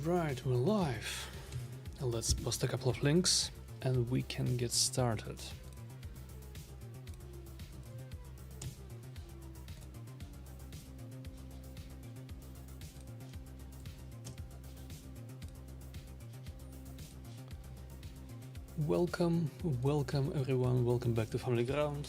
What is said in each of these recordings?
Right, we're live. Let's post a couple of links and we can get started. Welcome everyone, welcome back to Family Ground.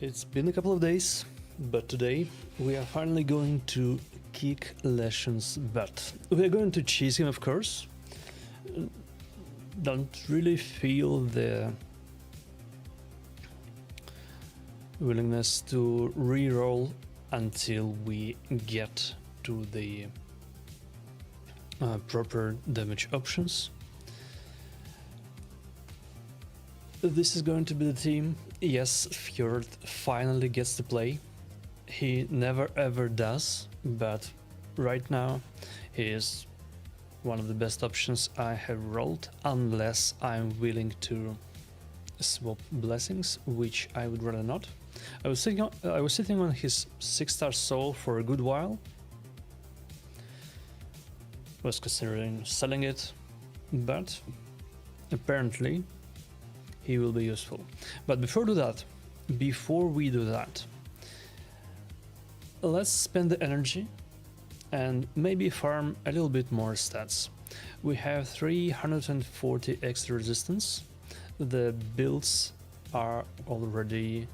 It's been a couple of days, but today we are finally going to kick Leshun's butt. We are going to cheese him, of course. Don't really feel the willingness to reroll until we get to the proper damage options. This is going to be the team. Yes, Fjord finally gets to play. He never ever does, but right now he is one of the best options I have rolled, unless I'm willing to swap blessings, which I would rather not. I was sitting on his 6-star soul for a good while. Was considering selling it, but apparently he will be useful. But before we do that, let's spend the energy and maybe farm a little bit more stats. We have 340 extra resistance. The builds are already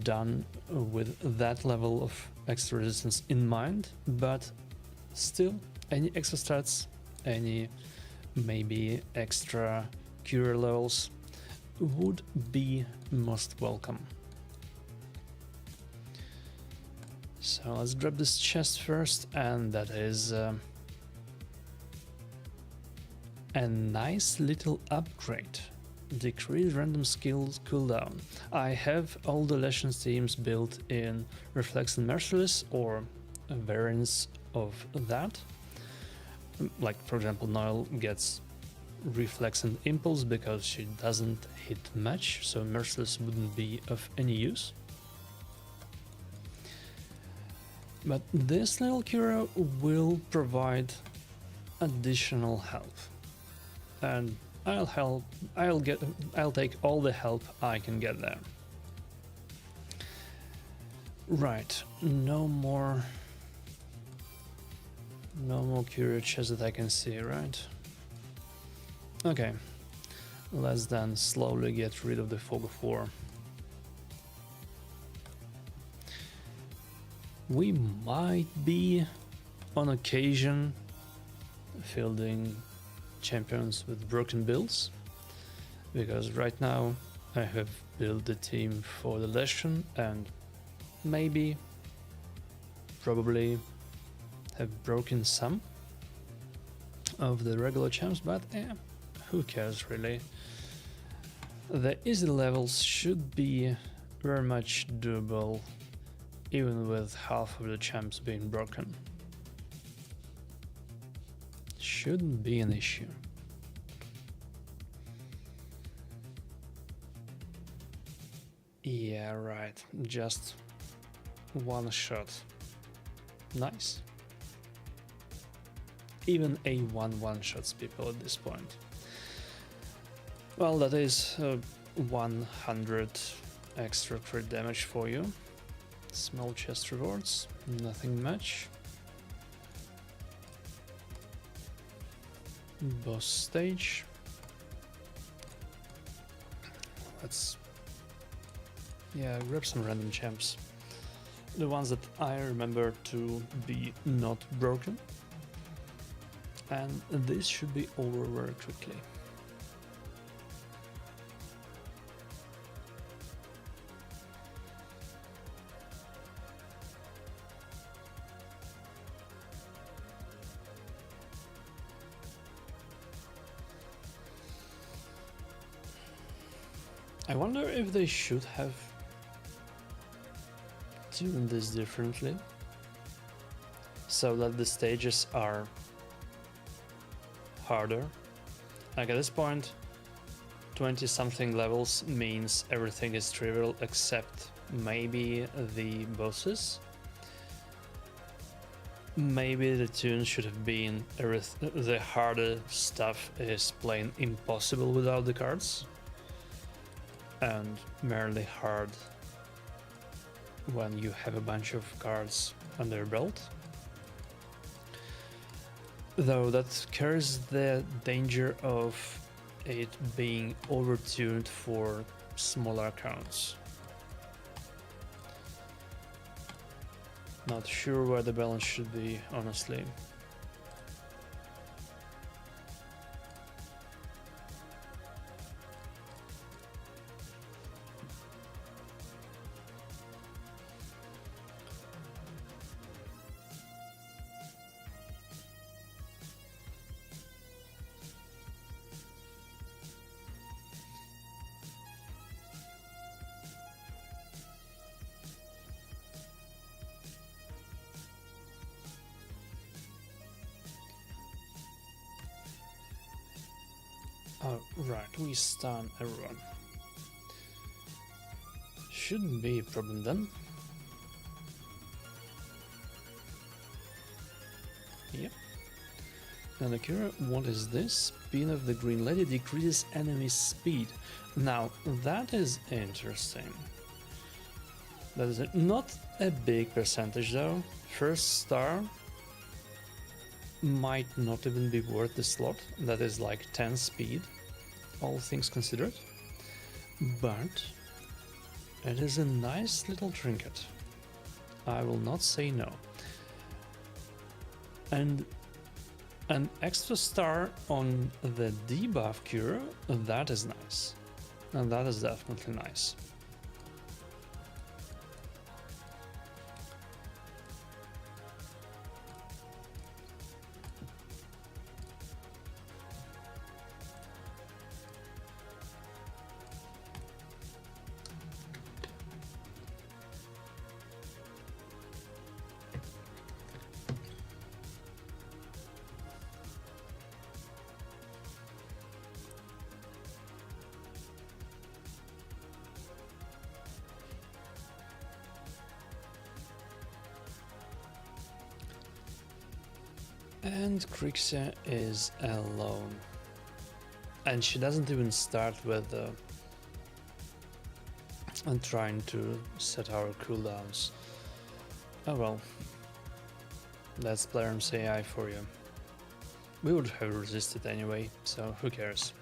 done with that level of extra resistance in mind, but still, any extra stats, any maybe extra cure levels would be most welcome. So let's grab this chest first, and that is a nice little upgrade. Decrease random skills cooldown. I have all the Leshun themes built in Reflex and Merciless, or variants of that. Like, for example, Noel gets Reflex and Impulse because she doesn't hit much, so Merciless wouldn't be of any use. But this little cure will provide additional help, and I'll take all the help I can get there. Right, no more cure chests that I can see, right? Okay, let's then slowly get rid of the Fog of War. We might be, on occasion, fielding champions with broken builds, because right now I have built the team for the Leshun and probably have broken some of the regular champs, but who cares really? The easy levels should be very much doable, even with half of the champs being broken. Shouldn't be an issue. Yeah, right, just one shot. Nice. Even A1 one-shots people at this point. Well, that is 100 extra crit damage for you. Small chest rewards, nothing much. Boss stage. Let's grab some random champs. The ones that I remember to be not broken. And this should be over very quickly. I wonder if they should have done this differently, so that the stages are harder. Like, at this point, 20 something levels means everything is trivial except maybe the bosses. Maybe the tune should have been the harder stuff is plain impossible without the cards, and merely hard when you have a bunch of cards under your belt. Though that carries the danger of it being overtuned for smaller accounts. Not sure where the balance should be, honestly. Oh, right, we stun everyone. Shouldn't be a problem then. Yep. And Akira, what is this? Spin of the Green Lady decreases enemy speed. Now, that is interesting. That is not a big percentage though. First star might not even be worth the slot. That is like 10 speed, all things considered. But it is a nice little trinket. I will not say no. And an extra star on the debuff cure, that is nice. And that is definitely nice. And Krixia is alone. And she doesn't even start with and trying to set our cooldowns. Oh well. That's Player's AI for you. We would have resisted anyway, so who cares?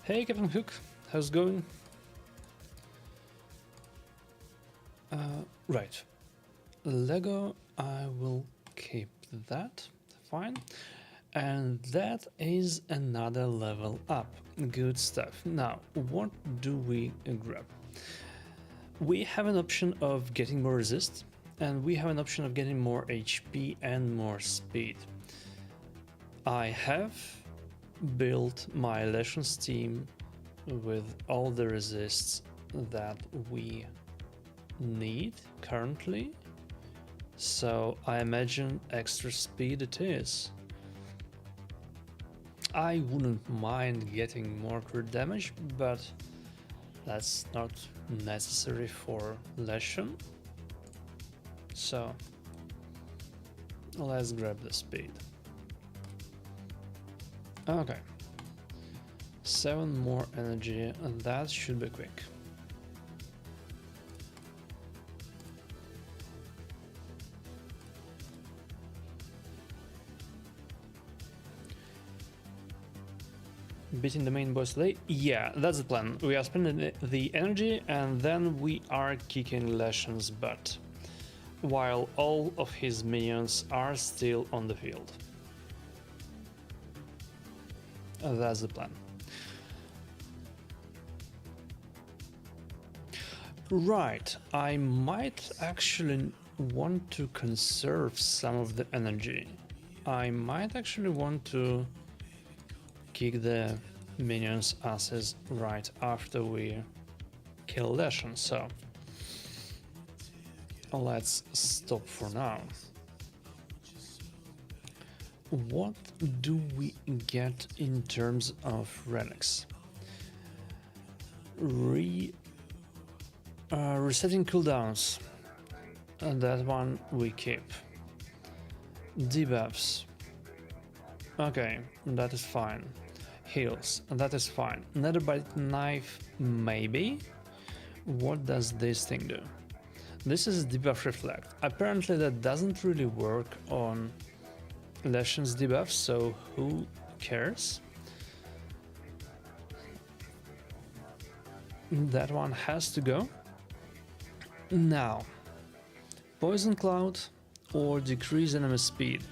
Hey Captain Hook, how's it going? Right. Lego, I will keep that. Fine. And that is another level up. Good stuff. Now, what do we grab? We have an option of getting more resist, and we have an option of getting more HP and more speed. I have built my Leshun team with all the resists that we need currently. So I imagine extra speed it is. I wouldn't mind getting more crit damage, but that's not necessary for Leshun. So let's grab the speed. Okay. 7 more energy, and that should be quick. Beating the main boss today? Yeah, that's the plan. We are spending the energy and then we are kicking Leshun's butt, while all of his minions are still on the field. That's the plan. Right, I might actually want to conserve some of the energy. I might actually want to kick the minions' asses right after we kill Leshun, so let's stop for now. What do we get in terms of relics? Resetting cooldowns, and that one we keep. Debuffs. Okay, that is fine. Heals, that is fine. Netherbite knife, maybe? What does this thing do? This is debuff reflect. Apparently that doesn't really work on Leshun's debuff, so who cares? That one has to go. Now, Poison Cloud or decrease enemy speed.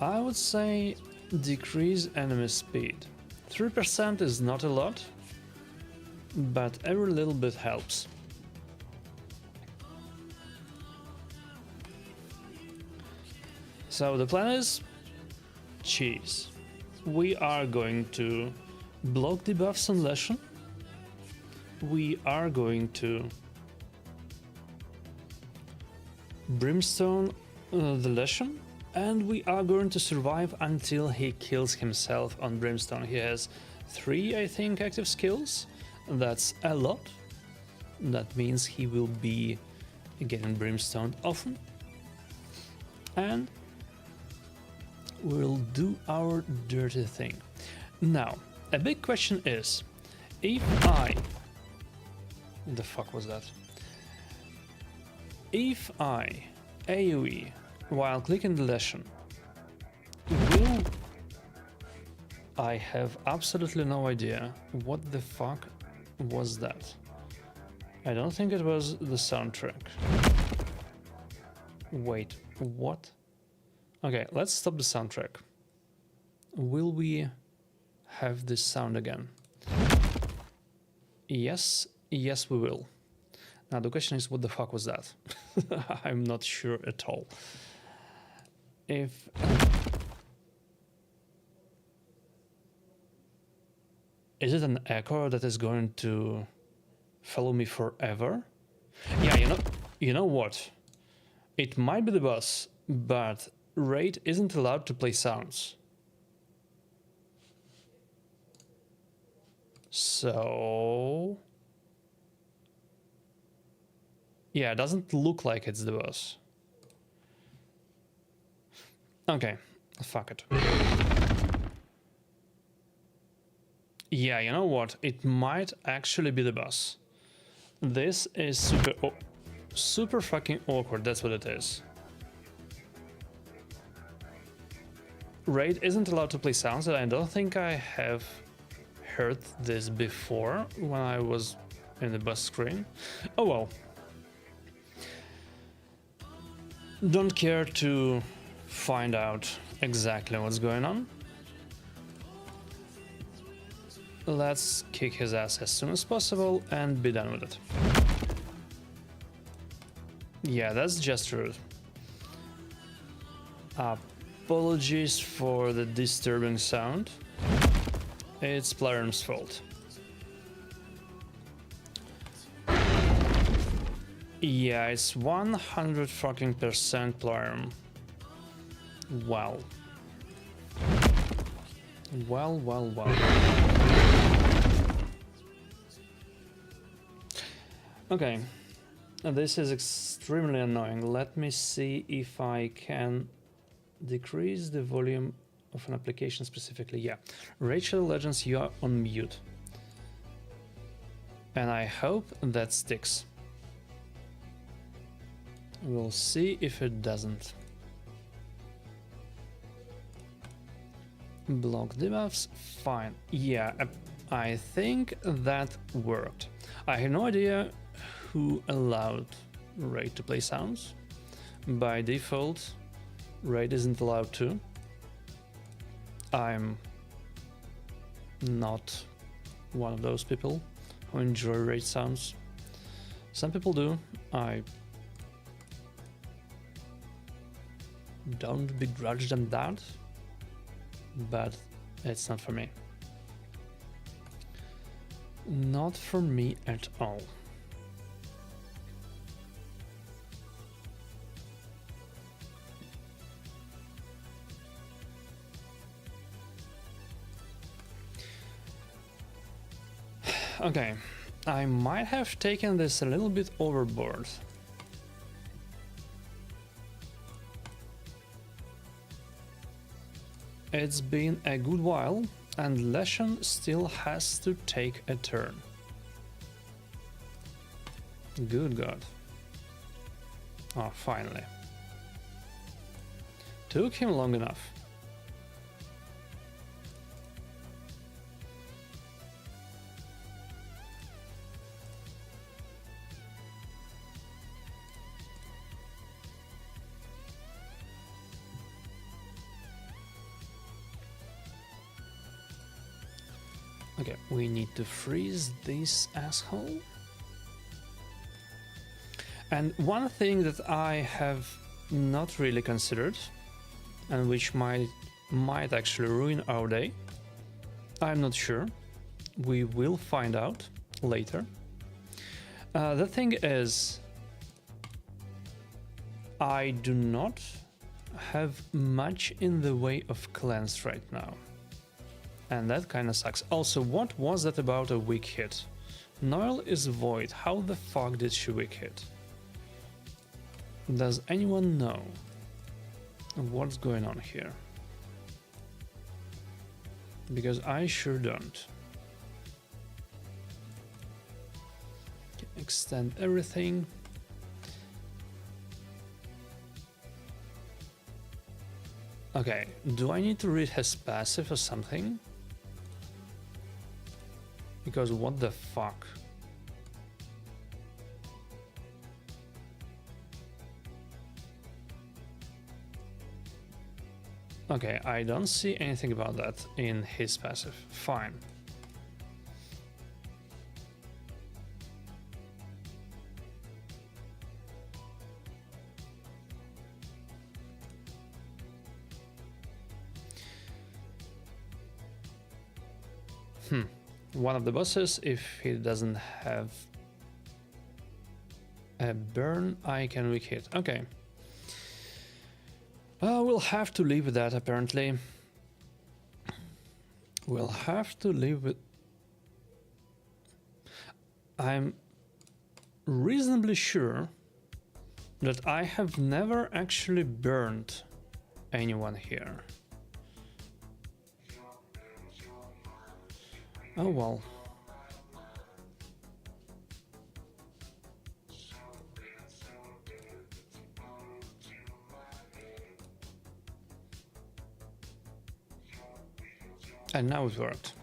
I would say decrease enemy speed. 3% is not a lot, but every little bit helps. So the plan is cheese. We are going to block debuffs on Leshun. We are going to brimstone the Leshun, and we are going to survive until he kills himself on brimstone. He has 3, I think, active skills. That's a lot. That means he will be getting brimstone often, and we'll do our dirty thing. Now, a big question is, if I... What the fuck was that? If I AoE while clicking the Leshun, will... I have absolutely no idea what the fuck was that. I don't think it was the soundtrack. Wait, what? Okay, let's stop the soundtrack. Will we have this sound again? Yes, yes we will. Now the question is, what the fuck was that? I'm not sure at all. If... Is it an echo that is going to follow me forever? Yeah, you know what? It might be the boss, but Raid isn't allowed to play sounds. So... Yeah, it doesn't look like it's the boss. Okay, fuck it. Yeah, you know what? It might actually be the boss. This is super fucking awkward, that's what it is. Raid isn't allowed to play sounds, and I don't think I have heard this before when I was in the boss screen. Oh well. Don't care to find out exactly what's going on. Let's kick his ass as soon as possible and be done with it. Yeah, that's just rude. Apologies for the disturbing sound. It's Plarium's fault. Yeah, it's 100 fucking percent Plarium. Wow. Well. Okay, this is extremely annoying. Let me see if I can decrease the volume of an application specifically. Yeah, Rachel Legends, you are on mute. And I hope that sticks. We'll see if it doesn't. Block debuffs, fine. Yeah, I think that worked. I have no idea who allowed Raid to play sounds. By default, Raid isn't allowed to. I'm not one of those people who enjoy Raid sounds. Some people do. I don't begrudge them that, but it's not for me. Not for me at all. Okay, I might have taken this a little bit overboard. It's been a good while, and Leshun still has to take a turn. Good God. Oh, finally. Took him long enough. Okay, we need to freeze this asshole. And one thing that I have not really considered, and which might actually ruin our day, I'm not sure. We will find out later. The thing is, I do not have much in the way of clans right now. And that kind of sucks. Also, what was that about a weak hit? Noel is void. How the fuck did she weak hit? Does anyone know what's going on here? Because I sure don't. Extend everything. Okay, do I need to read his passive or something? Because what the fuck? Okay, I don't see anything about that in his passive. Fine. One of the bosses, if he doesn't have a burn, I can weak hit. Okay. We'll have to live with that, apparently. We'll have to live with... I'm reasonably sure that I have never actually burned anyone here. Oh well. And now it worked.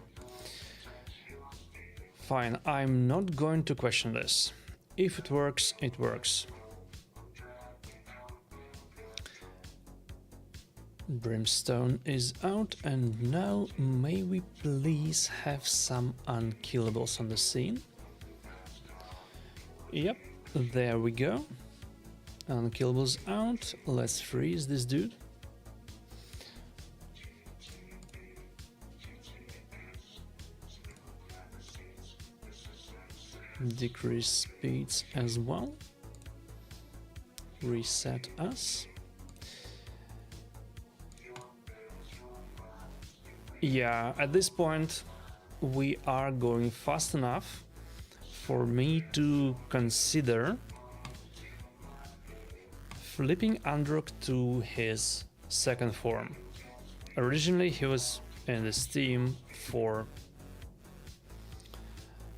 Fine, I'm not going to question this. If it works, it works. Brimstone is out, and now may we please have some unkillables on the scene? Yep, there we go. Unkillables out. Let's freeze this dude. Decrease speeds as well. Reset us. Yeah, at this point we are going fast enough for me to consider flipping Androck to his second form. Originally he was in this team for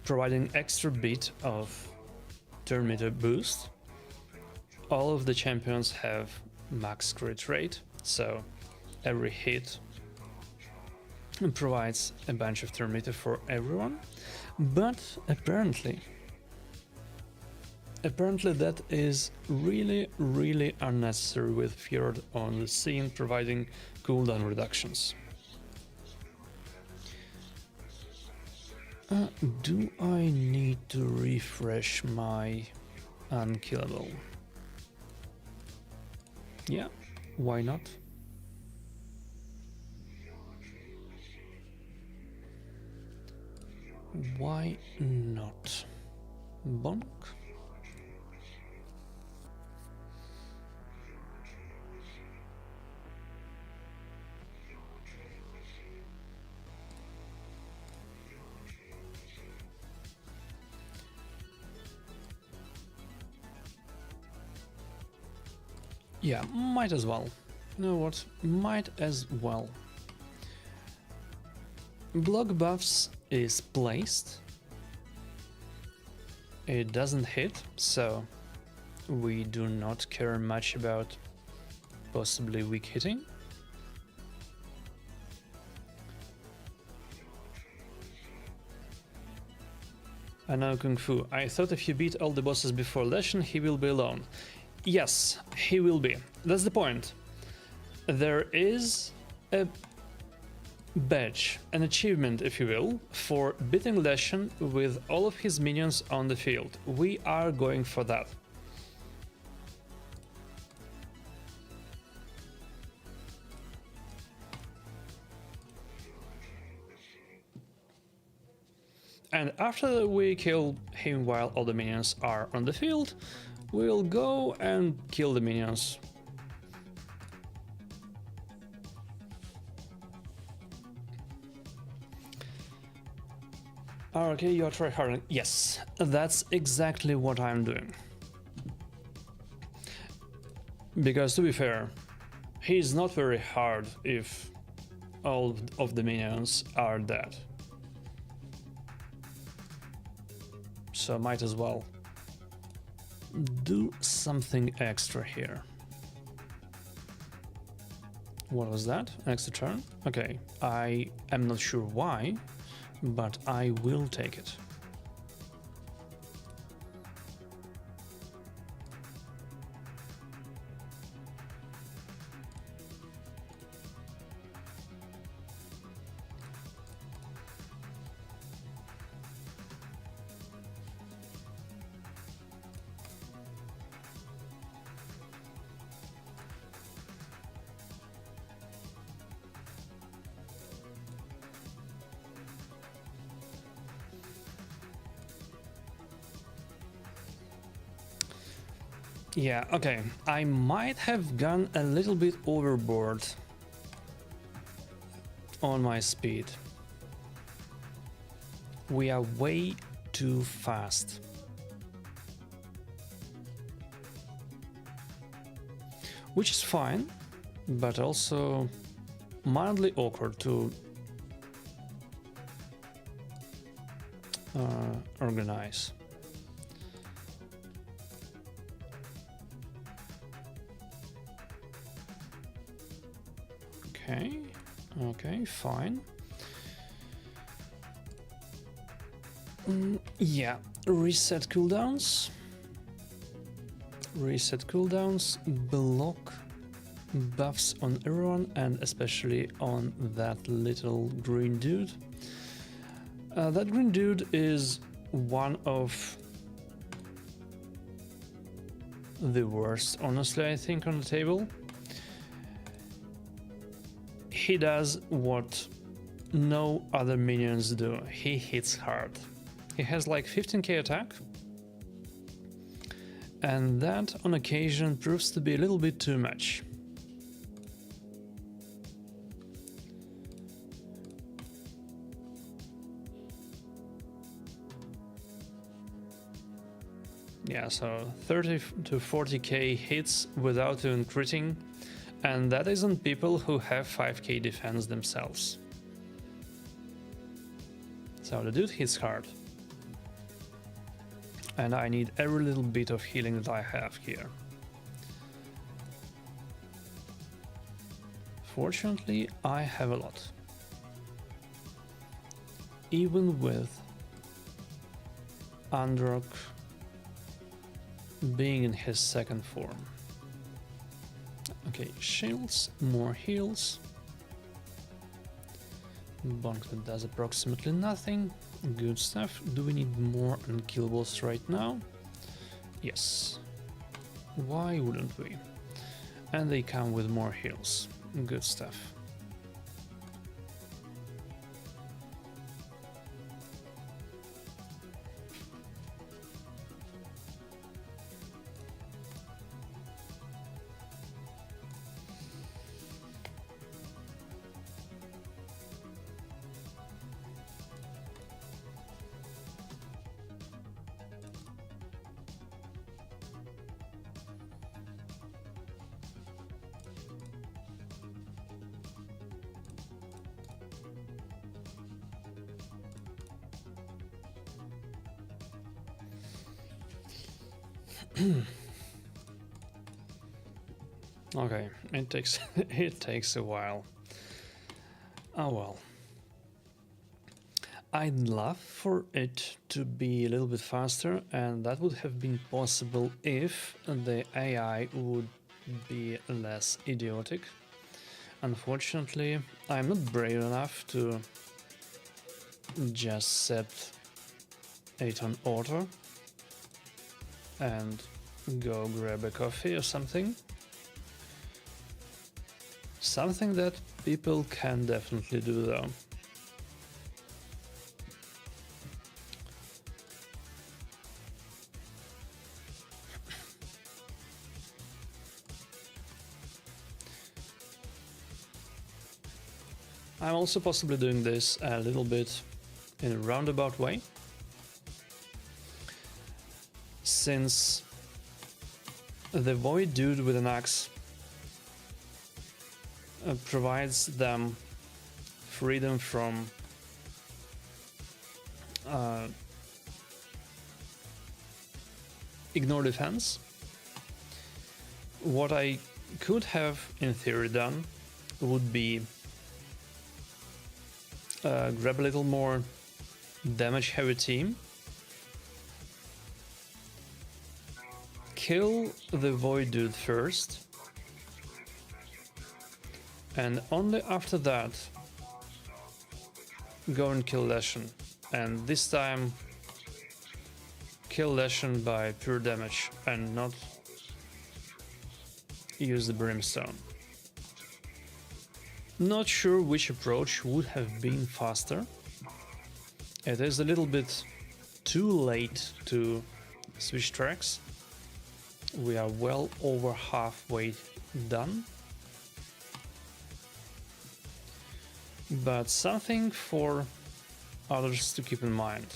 providing extra bit of turn meter boost. All of the champions have max crit rate, so every hit provides a bunch of turn meter for everyone, but apparently that is really unnecessary with Fjord on the scene providing cooldown reductions. Do I need to refresh my unkillable? Yeah, why not? Why not? Bonk. Yeah, might as well. You know what? Might as well. Block buffs is placed. It doesn't hit, so we do not care much about possibly weak hitting. And now Kung Fu. I thought if you beat all the bosses before Leshun, he will be alone. Yes, he will be. That's the point. There is a badge, an achievement if you will, for beating Leshun with all of his minions on the field. We are going for that. And after we kill him while all the minions are on the field, we'll go and kill the minions. Okay, you're tryharding. Yes, that's exactly what I'm doing. Because to be fair, he's not very hard if all of the minions are dead. So might as well do something extra here. What was that? An extra turn? Okay, I am not sure why, but I will take it. Yeah, okay, I might have gone a little bit overboard on my speed. We are way too fast. Which is fine, but also mildly awkward to organize. Okay, fine. Yeah, reset cooldowns. Reset cooldowns, block buffs on everyone and especially on that little green dude. That green dude is one of the worst, honestly, I think, on the table. He does what no other minions do. He hits hard. He has like 15k attack, and that on occasion proves to be a little bit too much. Yeah, so 30 to 40k hits without even critting, and that isn't people who have 5k defense themselves. So the dude hits hard. And I need every little bit of healing that I have here. Fortunately, I have a lot. Even with Androck being in his second form. Okay, shields, more heals. Bonk that does approximately nothing. Good stuff. Do we need more unkillables right now? Yes. Why wouldn't we? And they come with more heals. Good stuff. Okay, it takes it takes a while. Oh well. I'd love for it to be a little bit faster, and that would have been possible if the AI would be less idiotic. Unfortunately, I'm not brave enough to just set it on auto and go grab a coffee or something. Something that people can definitely do though. I'm also possibly doing this a little bit in a roundabout way, since the void dude with an axe provides them freedom from ignore defense. What I could have in theory done would be grab a little more damage heavy team, kill the void dude first, and only after that go and kill Leshun, and this time kill Leshun by pure damage and not use the brimstone. Not sure which approach would have been faster. It is a little bit too late to switch tracks. We are well over halfway done. But something for others to keep in mind.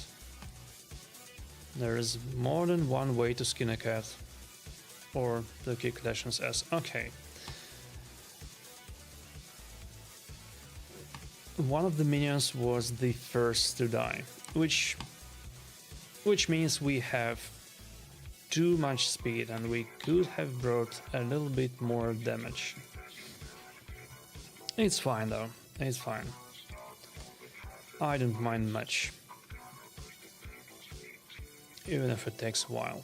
There is more than one way to skin a cat or to kick Leshun's ass. Okay. One of the minions was the first to die, which means we have too much speed and we could have brought a little bit more damage. It's fine though, it's fine. I don't mind much, even if it takes a while.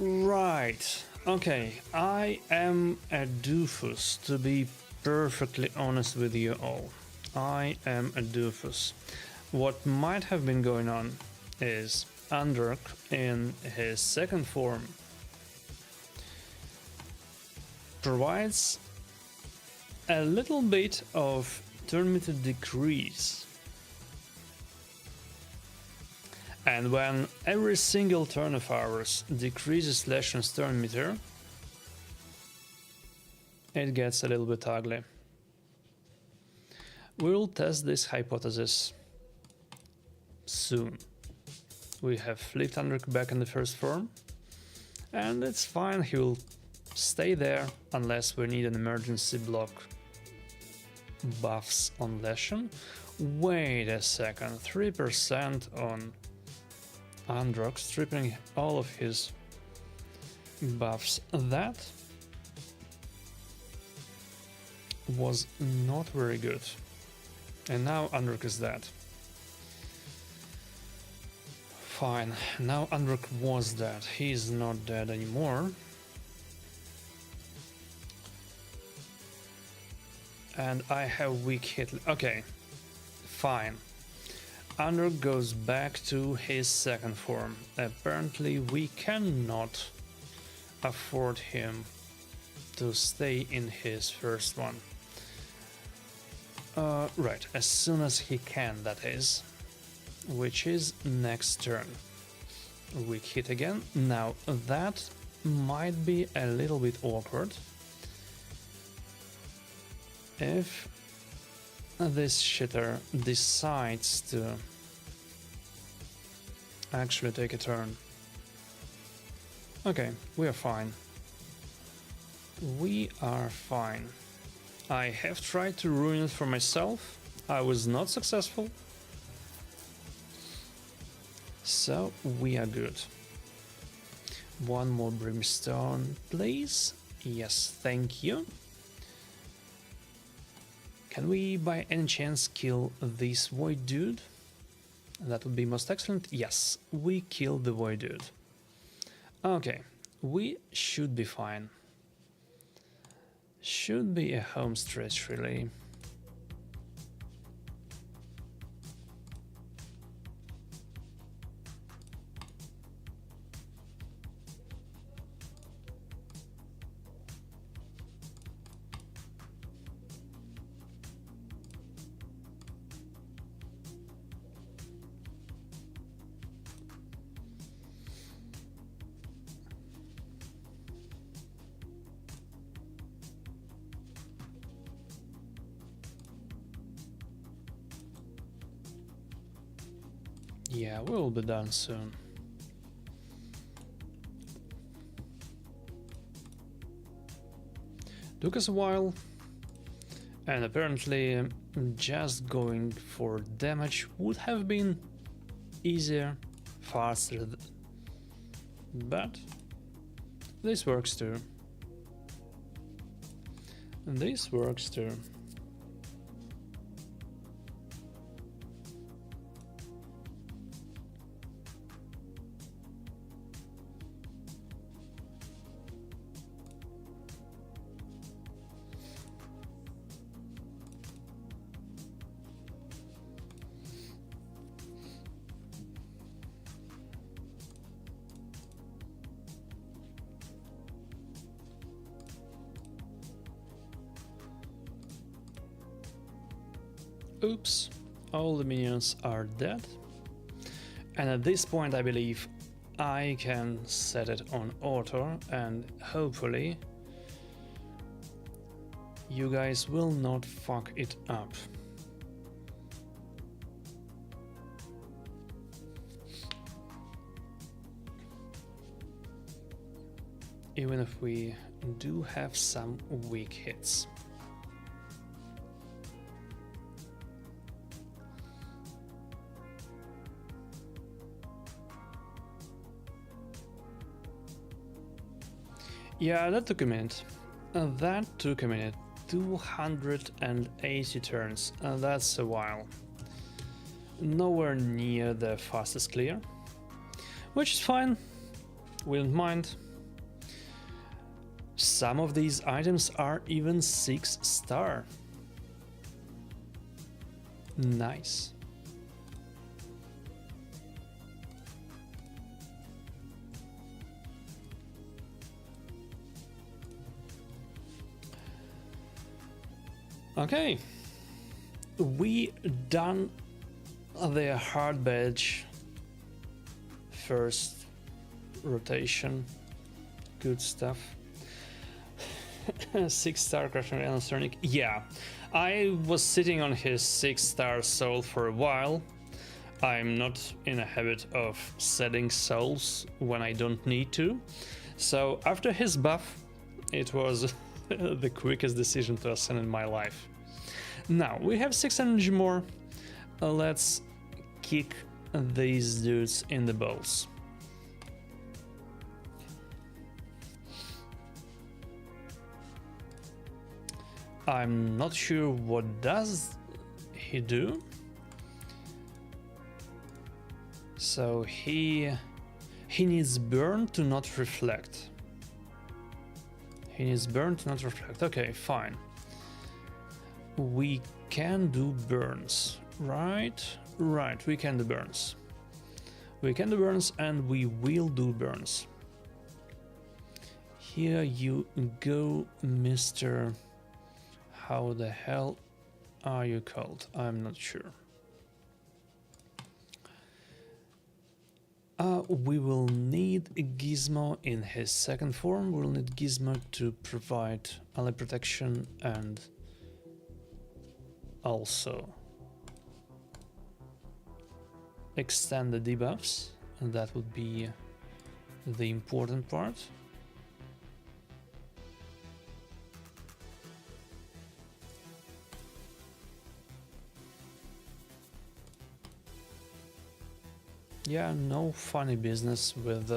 Right, okay, I am a doofus, to be perfectly honest with you all. I am a doofus. What might have been going on is Androk in his second form provides a little bit of turn meter decrease. And when every single turn of ours decreases Leshun's turn meter, it gets a little bit ugly. We'll test this hypothesis soon. We have flipped Androk back in the first form, and it's fine, he will stay there unless we need an emergency block buffs on Leshun. Wait a second, 3% on Androk, stripping all of his buffs. That was not very good. And now Androk is dead. Fine, now Androk was dead. He's not dead anymore. And I have weak hit. Okay, fine. Androk goes back to his second form. Apparently we cannot afford him to stay in his first one. Right, as soon as he can, that is. Which is next turn. Weak hit again. Now that might be a little bit awkward. If this shitter decides to actually take a turn. Okay, we are fine. We are fine. I have tried to ruin it for myself. I was not successful. So we are good. One more brimstone, please. Yes, thank you. Can we by any chance kill this void dude? That would be most excellent. Yes, we killed the void dude. Okay, we should be fine. Should be a home stretch, really. Yeah, we'll be done soon. Took us a while, and apparently just going for damage would have been easier, faster, but this works too. And this works too. Oops, all the minions are dead. And at this point I believe I can set it on auto and hopefully you guys will not fuck it up. Even if we do have some weak hits. Yeah, that took a minute. That took a minute. 280 turns. That's a while. Nowhere near the fastest clear. Which is fine. We don't mind. Some of these items are even 6-star. Nice. Okay, we done the hard badge first rotation. Good stuff. 6-star Crashing Sonic. Yeah, I was sitting on his 6-star soul for a while. I'm not in a habit of setting souls when I don't need to. So after his buff, it was the quickest decision to ascend in my life. Now we have 6 energy more. Let's kick these dudes in the balls. I'm not sure what does he do. So he needs burn to not reflect. He needs burn to not reflect. Okay, fine. We can do burns, right? Right, we can do burns. We can do burns and we will do burns. Here you go, Mr. How the hell are you called? I'm not sure. We will need a Gizmo in his second form. We'll need Gizmo to provide ally protection and also extend the debuffs, and that would be the important part. Yeah, no funny business with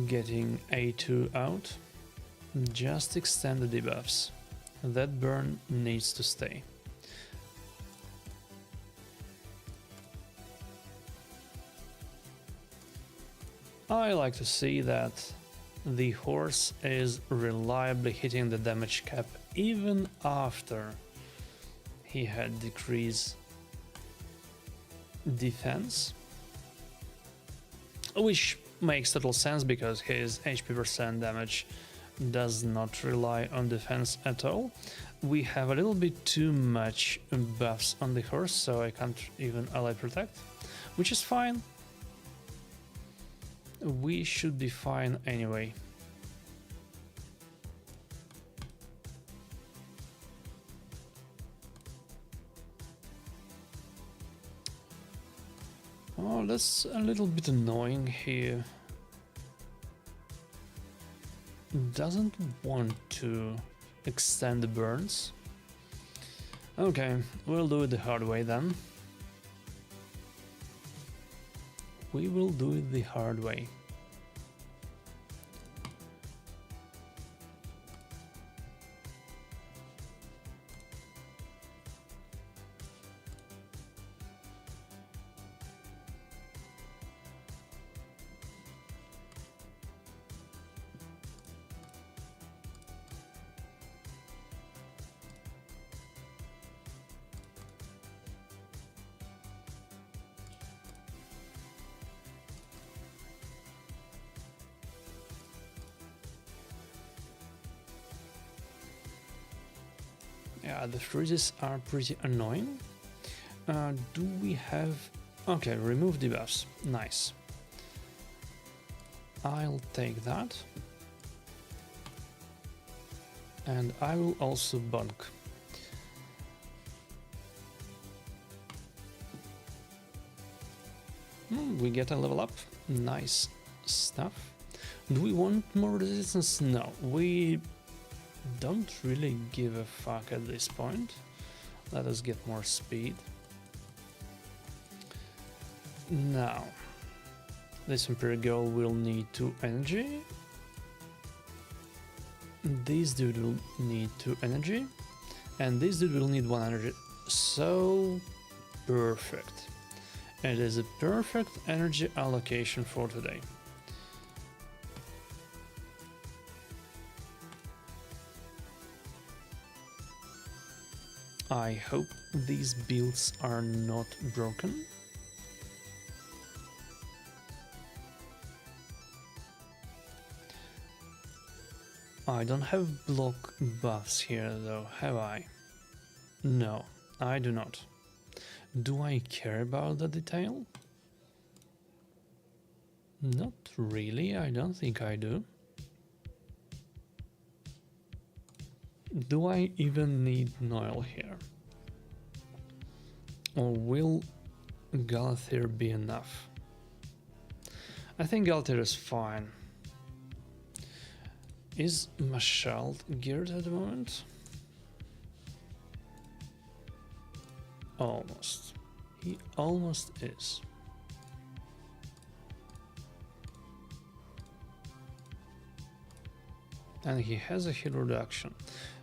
getting A2 out. Just extend the debuffs. That burn needs to stay. I like to see that the horse is reliably hitting the damage cap even after he had decreased defense, which makes total sense because his HP percent damage does not rely on defense at all. We have a little bit too much buffs on the horse, so I can't even ally protect, which is fine. We should be fine anyway. Oh, that's a little bit annoying here. Doesn't want to extend the burns. Okay, we'll do it the hard way then. We will do it the hard way. Yeah, the freezes are pretty annoying. Do we have... Okay, remove debuffs. Nice. I'll take that. And I will also bonk. We get a level up. Nice stuff. Do we want more resistance? No, we don't really give a fuck at this point. Let us get more speed. Now, this Imperial Girl will need 2 energy. This dude will need 2 energy. And this dude will need 1 energy. So perfect. It is a perfect energy allocation for today. I hope these builds are not broken. I don't have block buffs here though, have I? No, I do not. Do I care about the detail? Not really, I don't think I do. Do I even need Noel here? Or will Galathyr be enough? I think Galathyr is fine. Is Mashald geared at the moment? Almost. He almost is. And he has a heal reduction.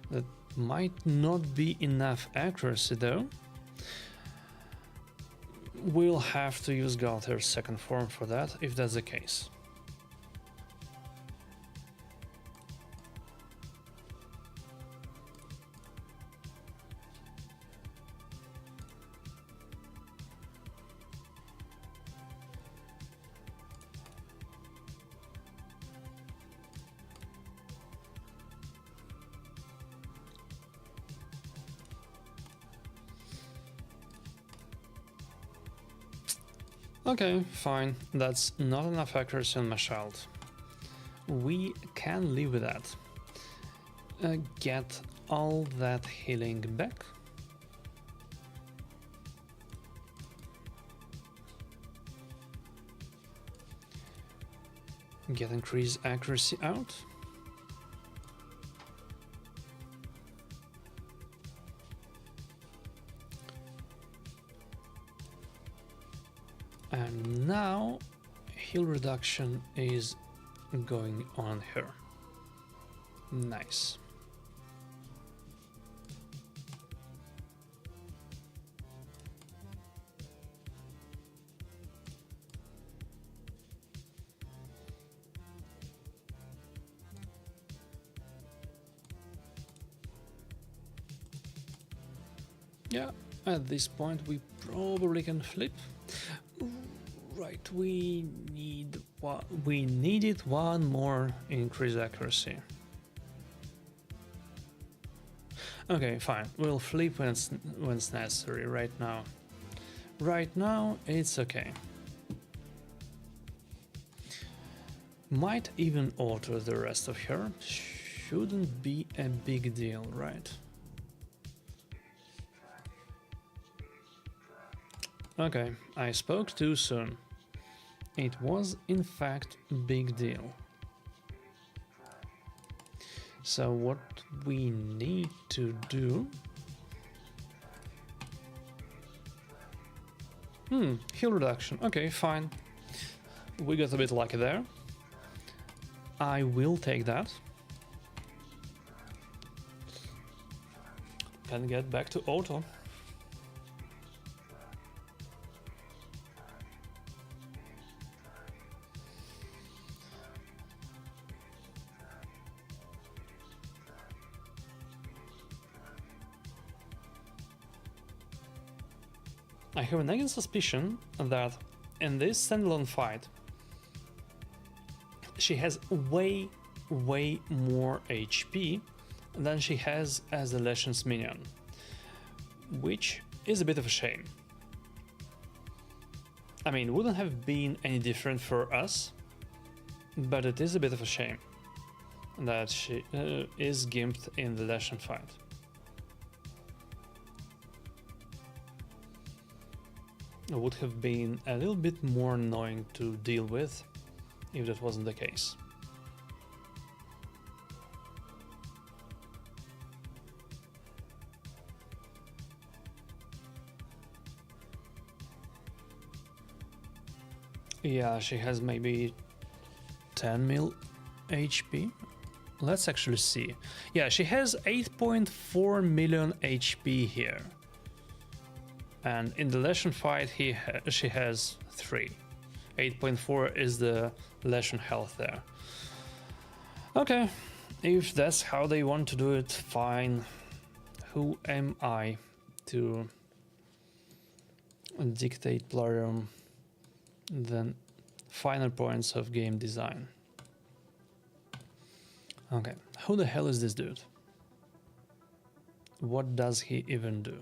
That might not be enough accuracy though. We'll have to use Galthyr's second form for that, if that's the case. Okay, fine. That's not enough accuracy on my child. We can live with that. Get all that healing back. Get increased accuracy out. now heal reduction is going on her. Nice. Yeah, at this point we probably can flip. Right, we needed one more increased accuracy. Okay, fine. We'll flip when it's necessary. Right now it's okay. Might even alter the rest of her. Shouldn't be a big deal, right? Okay, I spoke too soon. It was in fact a big deal. So what we need to do... heal reduction. Okay, fine. We got a bit lucky there. I will take that. Can get back to auto. I have a nagging suspicion that in this standalone fight she has way more HP than she has as a Leshun's minion, which is a bit of a shame. I mean, it wouldn't have been any different for us, but it is a bit of a shame that she is gimped in the Leshun fight. It would have been a little bit more annoying to deal with if that wasn't the case. Yeah, she has maybe 10 mil HP. Let's actually see. Yeah, she has 8.4 million HP here. And in the Leshun fight, she has 3. 8.4 is the Leshun health there. Okay, if that's how they want to do it, fine. Who am I to dictate Plarium the final points of game design? Okay, who the hell is this dude? What does he even do?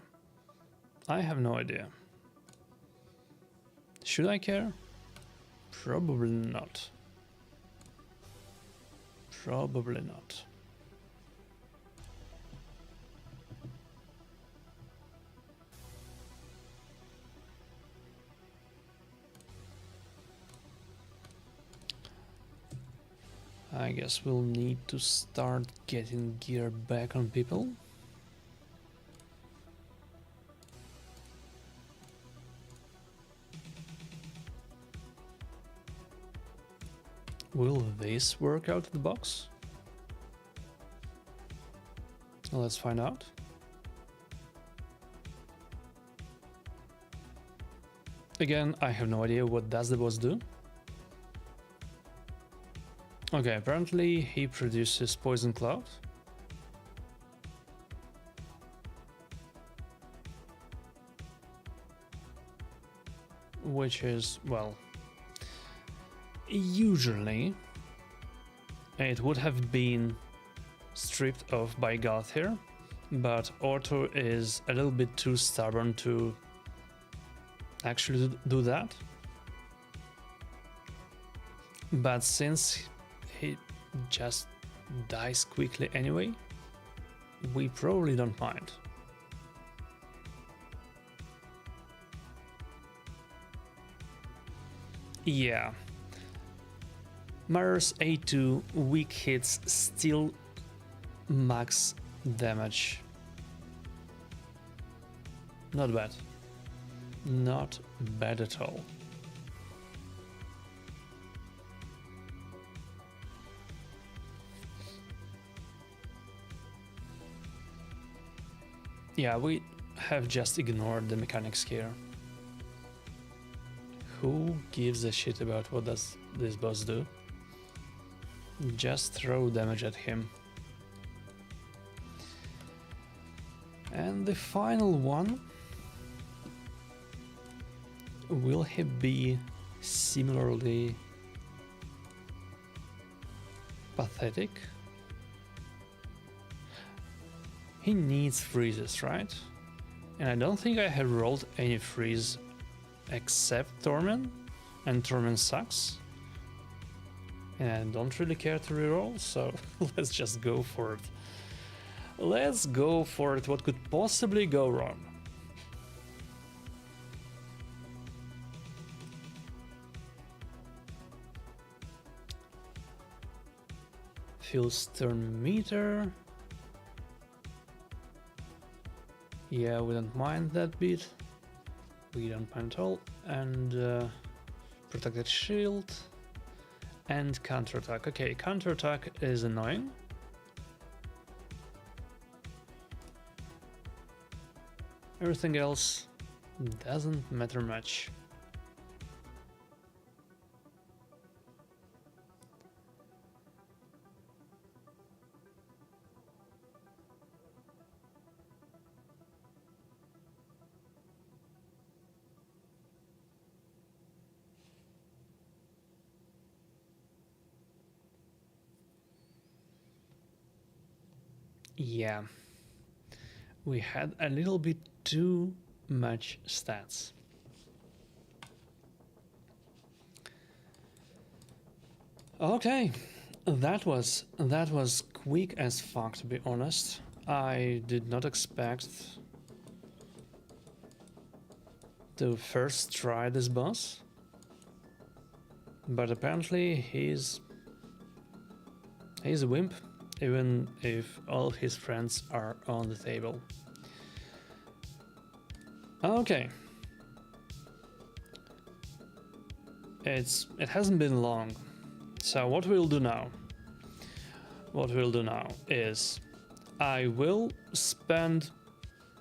I have no idea. Should I care? Probably not. Probably not. I guess we'll need to start getting gear back on people. Will this work out of the box? Let's find out. Again, I have no idea what does the boss do. Okay, apparently he produces poison cloud. Which is, well, usually it would have been stripped off by Goth here, but Orto is a little bit too stubborn to actually do that. But since he just dies quickly anyway, we probably don't mind. Yeah. Mirror's A2 weak hits still max damage. Not bad. Not bad at all. Yeah, we have just ignored the mechanics here. Who gives a shit about what does this boss do? Just throw damage at him. And the final one, will he be similarly pathetic? He needs freezes, right? And I don't think I have rolled any freeze except Torment, and Torment sucks. And I don't really care to reroll, so let's just go for it. Let's go for it. What could possibly go wrong? Fuel stern meter. Yeah, we don't mind that bit. We don't mind at all. And protected shield. And counterattack. Okay, counterattack is annoying. Everything else doesn't matter much. Yeah, we had a little bit too much stats. Okay, that was quick as fuck, to be honest. I did not expect to first try this boss, but apparently he's a wimp, even if all his friends are on the table. Okay. It hasn't been long. So what we'll do now is I will spend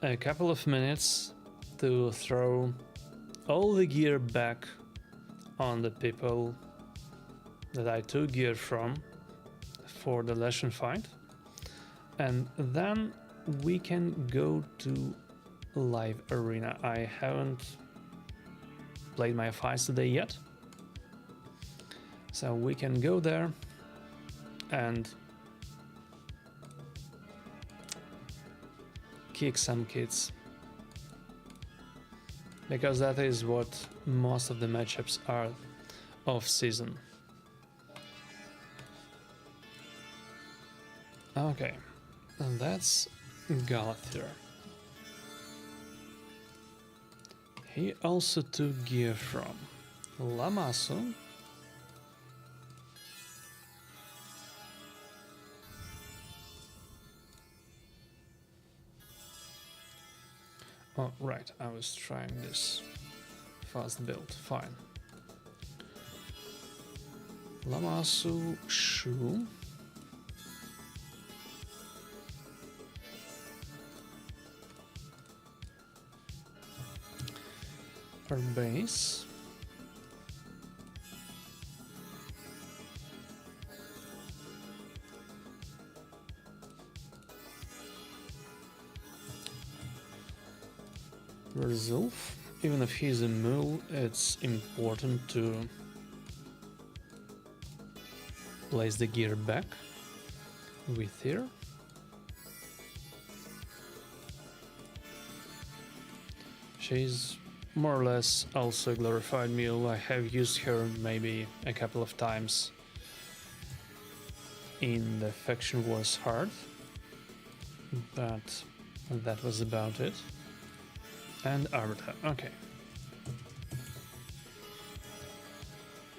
a couple of minutes to throw all the gear back on the people that I took gear from for the Leshun fight, and then we can go to live arena. I haven't played my fights today yet, so we can go there and kick some kids, because that is what most of the matchups are off season. Okay, and that's Galathir. He also took gear from Lamasu, oh right, I was trying this fast build, fine. Lamasu Shu. Our base. Zulf. Even if he's a mule, it's important to place the gear back with here. She's more or less also a glorified mule. I have used her maybe a couple of times in the Faction Wars Hard, but that was about it. And Orbital, okay.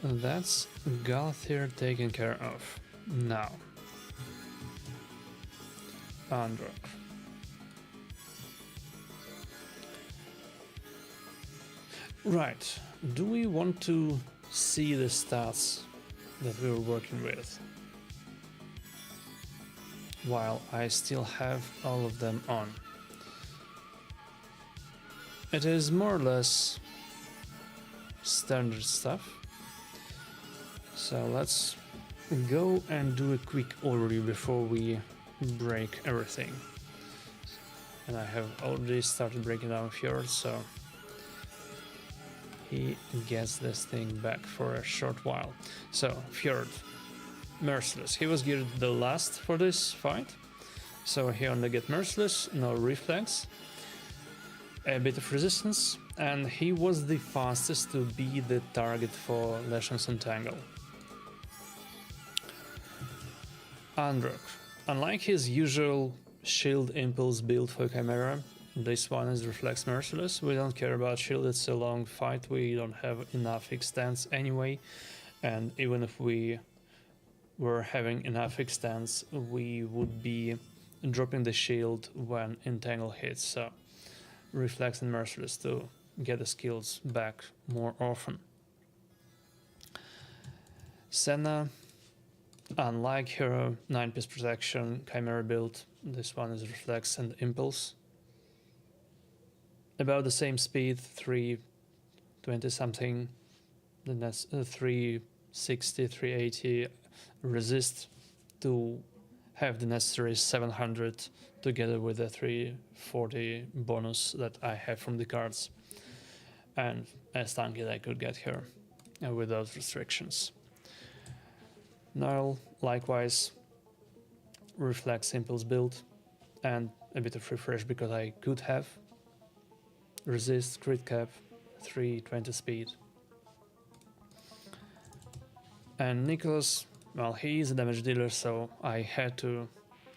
That's Galathir taken care of. Now, Android. Right, do we want to see the stats that we were working with while I still have all of them on? It is more or less standard stuff. So let's go and do a quick overview before we break everything. And I have already started breaking down Fjord, so he gets this thing back for a short while. So Fjord, Merciless. He was geared the last for this fight, so he only get Merciless, no reflex, a bit of resistance, and he was the fastest to be the target for Leshun's Entangle. Androck. Unlike his usual shield impulse build for Chimera, this one is Reflex Merciless. We don't care about shield, it's a long fight, we don't have enough extents anyway, and even if we were having enough extents, we would be dropping the shield when Entangle hits, so Reflex and Merciless to get the skills back more often. Senna, unlike her 9-piece protection Chimera build, this one is Reflex and Impulse. About the same speed, 320 something, then that's 360, 380, resist to have the necessary 700 together with the 340 bonus that I have from the cards. And as tanky as I could get here with those restrictions. Nile, likewise, Reflex Impulse build and a bit of refresh because I could have. Resist, crit cap, 320 speed. And Nicholas, well, he is a damage dealer, so I had to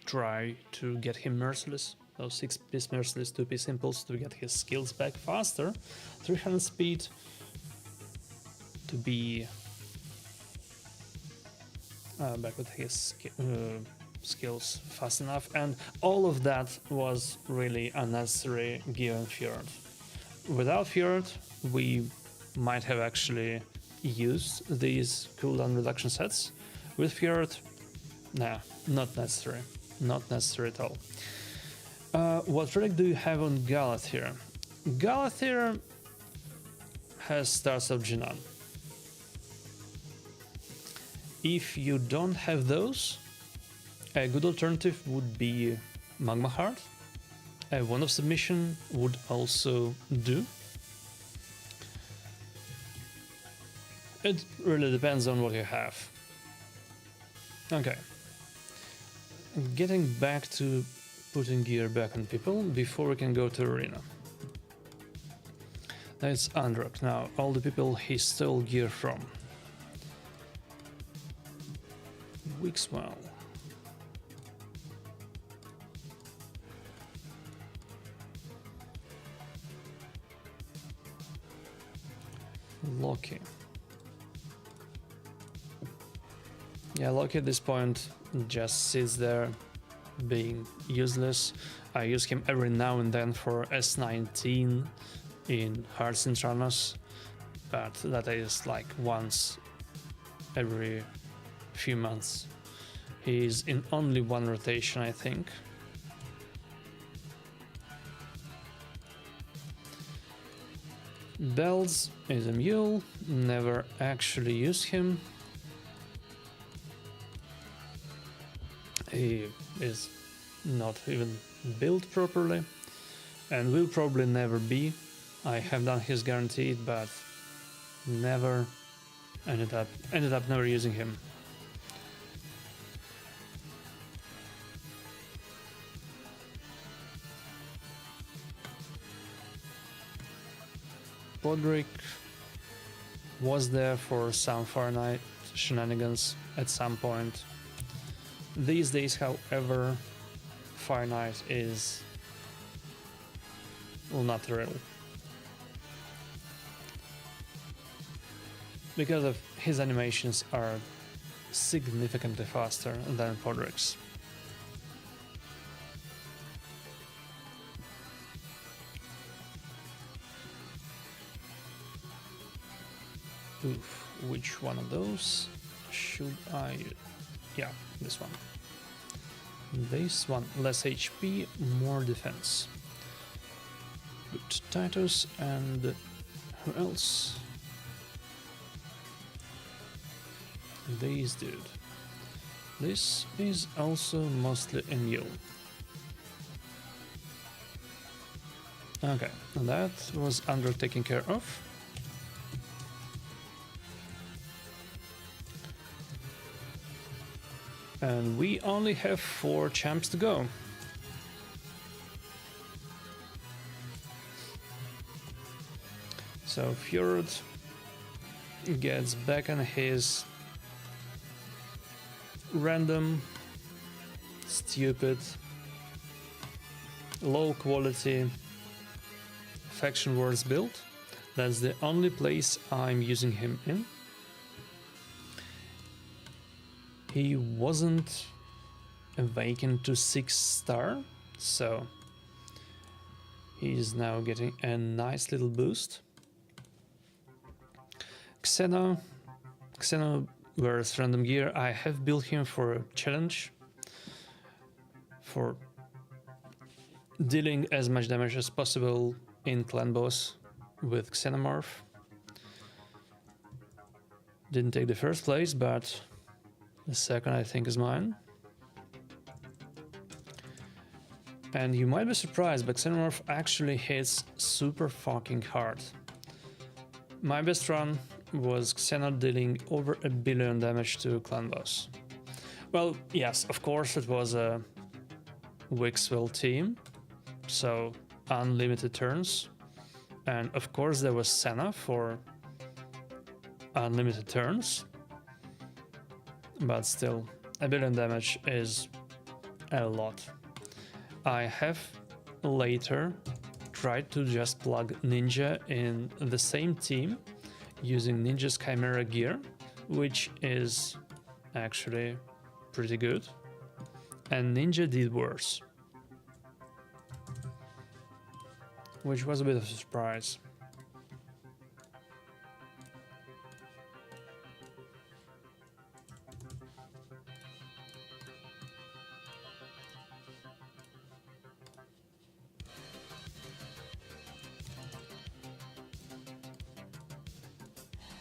try to get him Merciless. So 6-piece Merciless, 2-piece Impulse to get his skills back faster. 300 speed to be back with his skills fast enough, and all of that was really unnecessary given Fjord. Without Fjord, we might have actually used these cooldown reduction sets. With Fjord, nah, not necessary. Not necessary at all. What relic do you have on Galathir? Galathir has Stars of Jinan. If you don't have those, a good alternative would be Magma Heart. A Wand of Submission would also do. It really depends on what you have. Okay. Getting back to putting gear back on people before we can go to arena. That's Androck. Now, all the people he stole gear from. Wixwell. Loki. Yeah, Loki at this point just sits there being useless. I use him every now and then for S19 in Hearts in Tranos, but that is like once every few months. He's in only one rotation, I think. Bells is a mule, never actually used him. He is not even built properly and will probably never be. I have done his guaranteed, but never ended up never using him. Podrick was there for some Far Night shenanigans at some point. These days, however, Fire Knight is not real. Because of his animations are significantly faster than Podrick's. Oof, which one of those should I... Yeah, this one. This one, less HP, more defense. Good. Titus and who else? This dude. This is also mostly a mule. Okay, that was under taken care of. And we only have 4 champs to go. So Fjord gets back on his random, stupid, low quality faction wars build. That's the only place I'm using him in. He wasn't awakened to 6-star, so he's now getting a nice little boost. Xeno wears random gear. I have built him for a challenge, for dealing as much damage as possible in clan boss with Xenomorph. Didn't take the first place, but the second I think is mine. And you might be surprised, but Xenomorph actually hits super fucking hard. My best run was Xeno dealing over 1 billion damage to clan boss. Well, yes, of course it was a Wixwell team, so unlimited turns. And of course there was Senna for unlimited turns. But still, 1 billion damage is a lot. I have later tried to just plug Ninja in the same team using Ninja's Chimera gear, which is actually pretty good. And Ninja did worse, which was a bit of a surprise.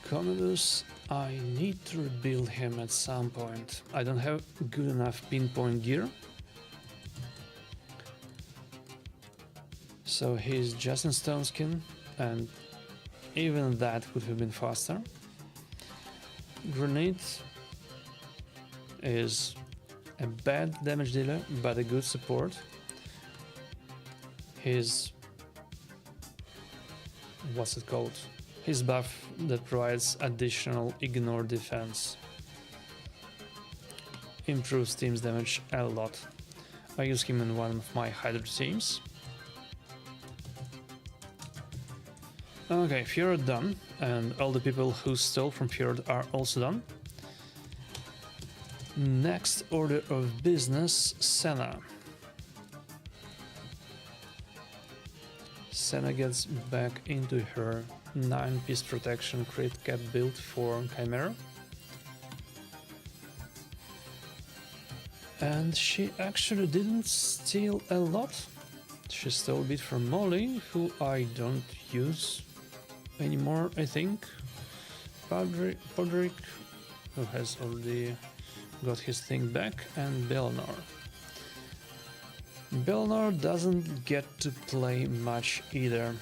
Commodus, I need to rebuild him at some point. I don't have good enough pinpoint gear. So he's just in stone skin, and even that could have been faster. Grenade is a bad damage dealer, but a good support. His... what's it called? His buff that provides additional ignore defense improves team's damage a lot. I use him in one of my Hydra teams. Okay, Fjord done, and all the people who stole from Fjord are also done. Next order of business, Senna. Senna gets back into her 9-piece protection crit cap build for Chimera. And she actually didn't steal a lot. She stole a bit from Molly, who I don't use anymore, I think. Podrick, who has already got his thing back, and Belnor. Belnor doesn't get to play much either.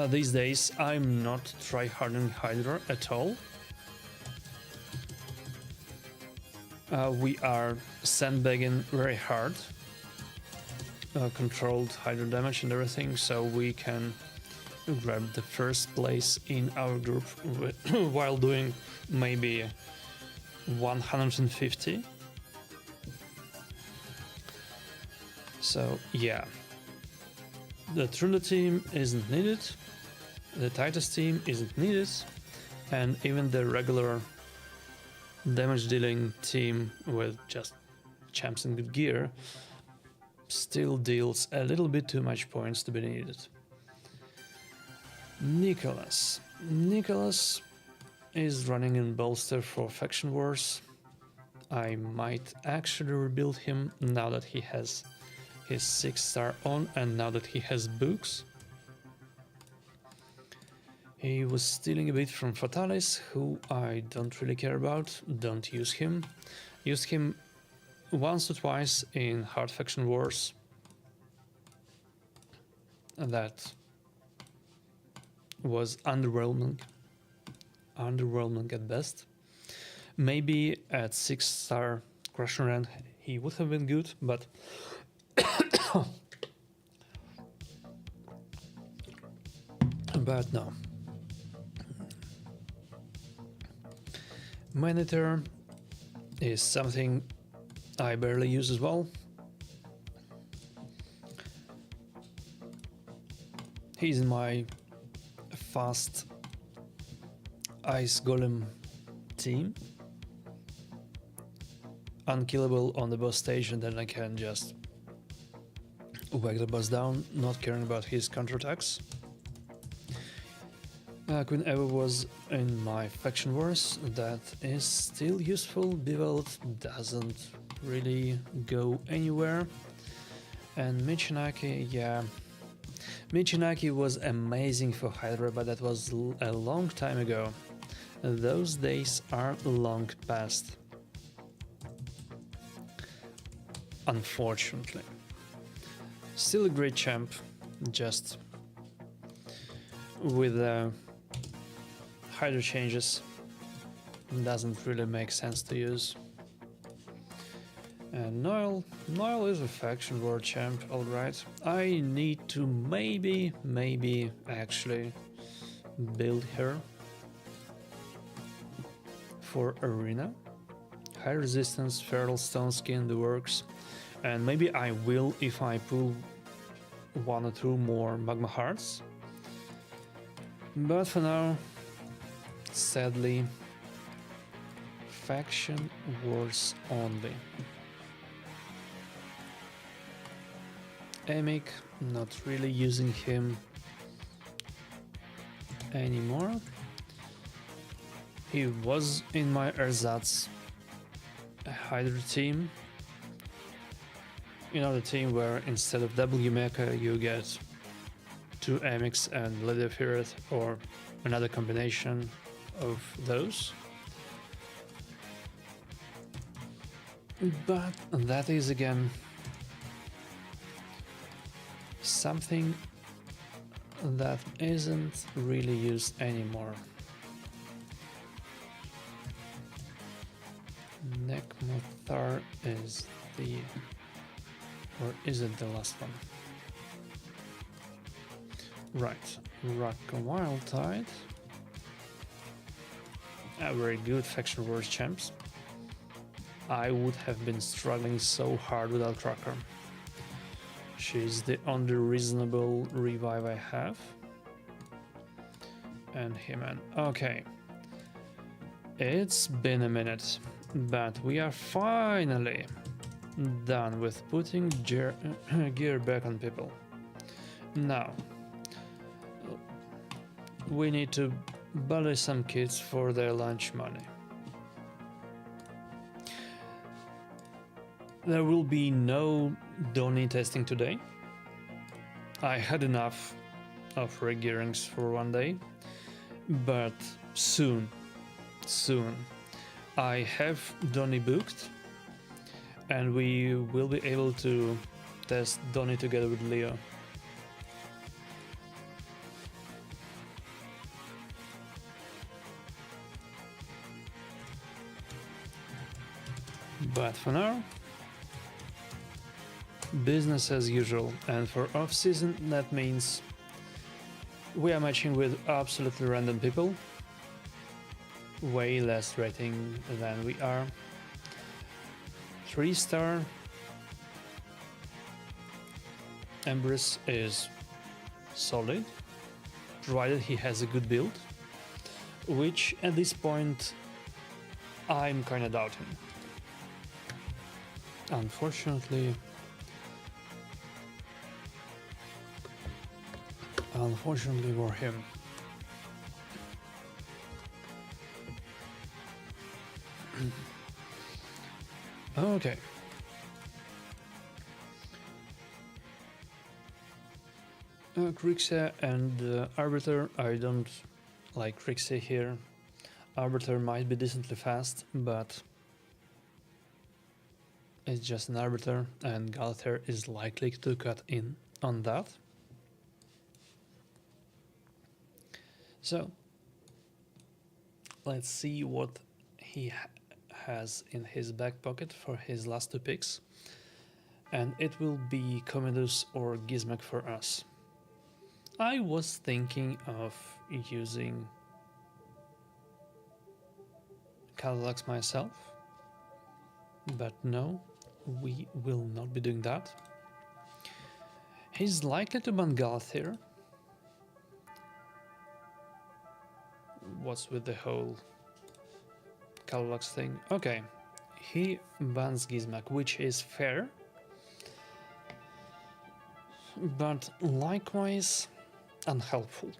These days I'm not tryharding Hydra at all. We are sandbagging very hard. Controlled Hydra damage and everything, so we can grab the first place in our group while doing maybe 150. So yeah, the Trunda team isn't needed, the Titus team isn't needed, and even the regular damage dealing team with just champs and good gear still deals a little bit too much points to be needed. Nicholas is running in bolster for faction wars. I might actually rebuild him now that he has his 6-star on, and now that he has books, he was stealing a bit from Fatalis, who I don't really care about, don't use him. Used him once or twice in Hard Faction Wars. And that was underwhelming. Underwhelming at best. Maybe at 6-star Crush and Rend he would have been good, but but no. Monitor is something I barely use as well. He's in my fast Ice Golem team. Unkillable on the boss stage, and then I can just whack the boss down, not caring about his counterattacks. Queen Eva was in my faction wars. That is still useful. Bivald doesn't really go anywhere. And Michinaki, yeah. Michinaki was amazing for Hydra, but that was a long time ago. Those days are long past. Unfortunately. Still a great champ, just with Hydra changes doesn't really make sense to use. And Noel is a faction war champ, alright. I need to maybe actually build her for arena. High resistance, feral stone skin, the works. And maybe I will if I pull 1 or 2 more magma hearts. But for now, sadly, faction wars only. Emic, not really using him anymore. He was in my ersatz Hydra team. You know, the team where instead of W mecha you get 2 Emics and Lady of Hirith, or another combination of those. But that is again something that isn't really used anymore. Nekmothar is the... or is it the last one? Right, Raka Wildtide. A very good faction wars champs. I would have been struggling so hard without Raka. She's the only reasonable revive I have. And He-Man. Okay. It's been a minute, but we are finally done with putting gear back on people. Now, we need to buy some kids for their lunch money. There will be no Donny testing today. I had enough of regearings for one day, but soon, I have Donny booked, and we will be able to test Donny together with Leo. But for now, business as usual, and for off-season that means we are matching with absolutely random people, way less rating than we are. 3-star Empress is solid, provided he has a good build, which at this point I'm kinda doubting. Unfortunately for him. Okay. Krixia and Arbiter, I don't like Krixia here. Arbiter might be decently fast, but it's just an Arbiter, and Galater is likely to cut in on that. So, let's see what he has in his back pocket for his last two picks. And it will be Commodus or Gizmek for us. I was thinking of using Cadillacs myself, but no, we will not be doing that. He's likely to ban Galathir. What's with the whole Cadillacs thing? Okay, he bans Gizmek, which is fair, but likewise unhelpful.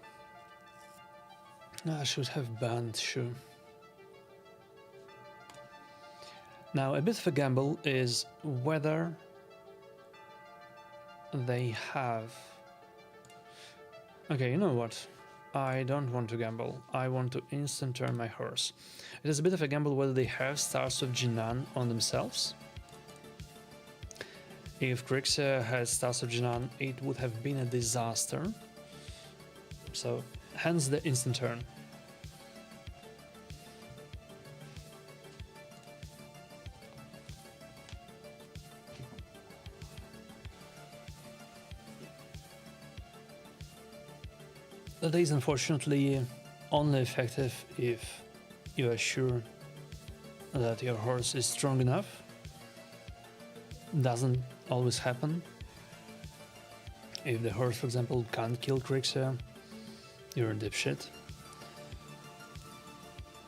I should have banned Shu. Now, a bit of a gamble is whether they have... Okay, you know what? I don't want to gamble. I want to instant turn my horse. It is a bit of a gamble whether they have Stars of Jinan on themselves. If Krixia had Stars of Jinan, it would have been a disaster. So, hence the instant turn. That is unfortunately only effective if you are sure that your horse is strong enough. Doesn't always happen. If the horse, for example, can't kill Krixia, you're a dipshit.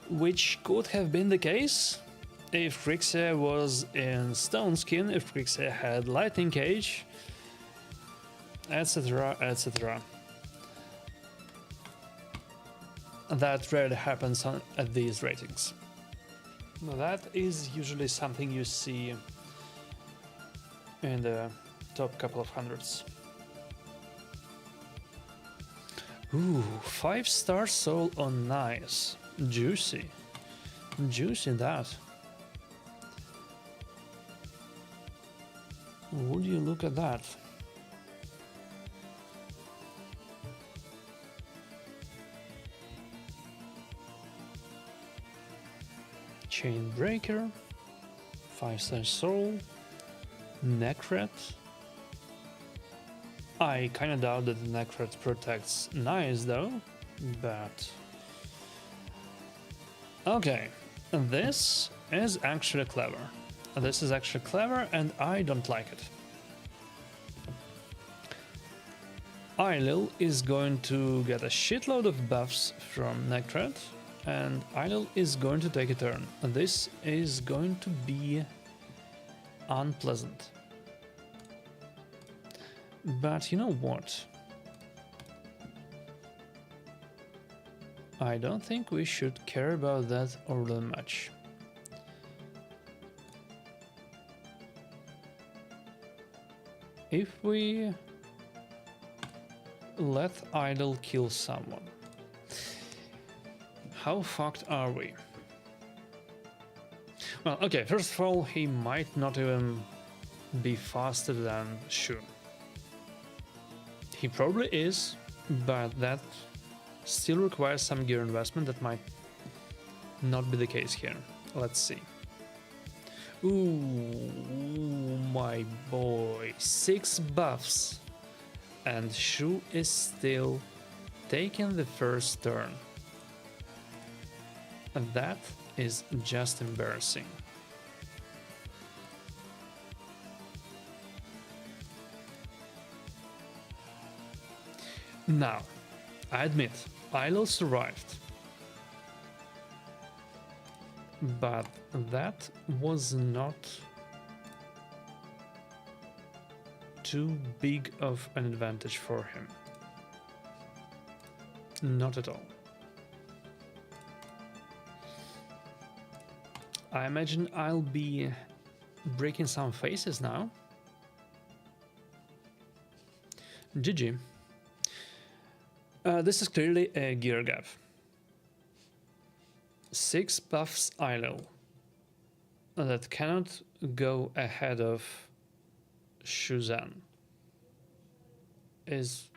Which could have been the case if Krixia was in Stone Skin, if Krixia had Lightning Cage, etc, etc. That rarely happens at these ratings. Now that is usually something you see in the top couple of hundreds. Ooh, 5-star soul on nice. Juicy. Juicy that. Would you look at that? Chain Breaker, 5-star soul, Necret. I kinda doubt that the Necret protects nice though, but... Okay, this is actually clever. This is actually clever and I don't like it. Eilil is going to get a shitload of buffs from Necret, and Eilil is going to take a turn. This is going to be unpleasant. But you know what? I don't think we should care about that all that much. If we let Idol kill someone, how fucked are we? Well, okay, first of all, he might not even be faster than Shu. He probably is, but that still requires some gear investment that might not be the case here. Let's see. Ooh, my boy. 6 buffs. And Shu is still taking the first turn. And that is just embarrassing. Now, I admit, Eilil survived. But that was not too big of an advantage for him. Not at all. I imagine I'll be breaking some faces now. GG. This is clearly a gear gap. 6 buffs idle that cannot go ahead of Shuzan is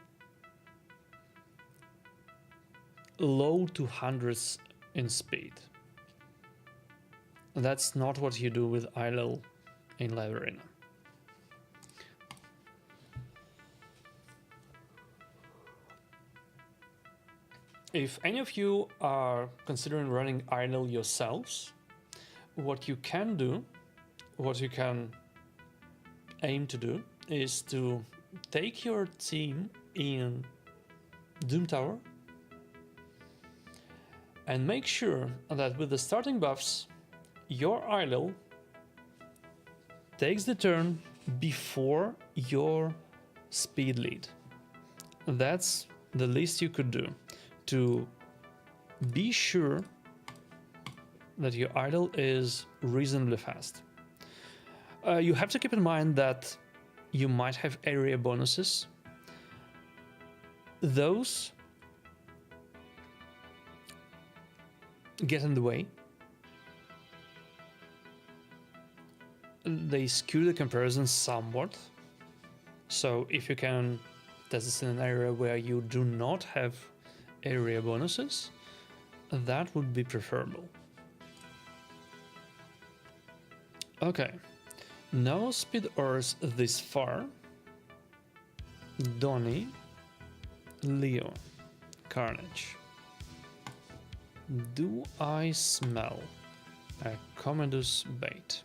low to hundreds in speed. That's not what you do with idle in live arena. If any of you are considering running idle yourselves, what you can do, what you can aim to do, is to take your team in Doom Tower and make sure that with the starting buffs, your idle takes the turn before your speed lead. That's the least you could do to be sure that your idle is reasonably fast. You have to keep in mind that you might have area bonuses. Those get in the way. They skew the comparison somewhat. So if you can test this in an area where you do not have area bonuses, that would be preferable. Okay, no speed ores this far. Donnie, Leo, Carnage. Do I smell a Commodus bait?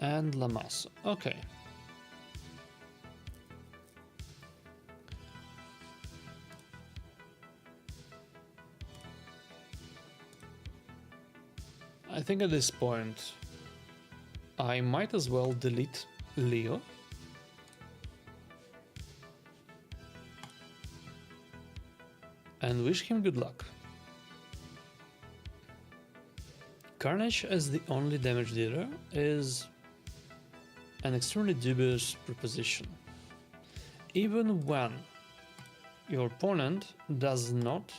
And Lamasso. Okay. I think at this point I might as well delete Leo. And wish him good luck. Carnage as the only damage dealer is an extremely dubious proposition. Even when your opponent does not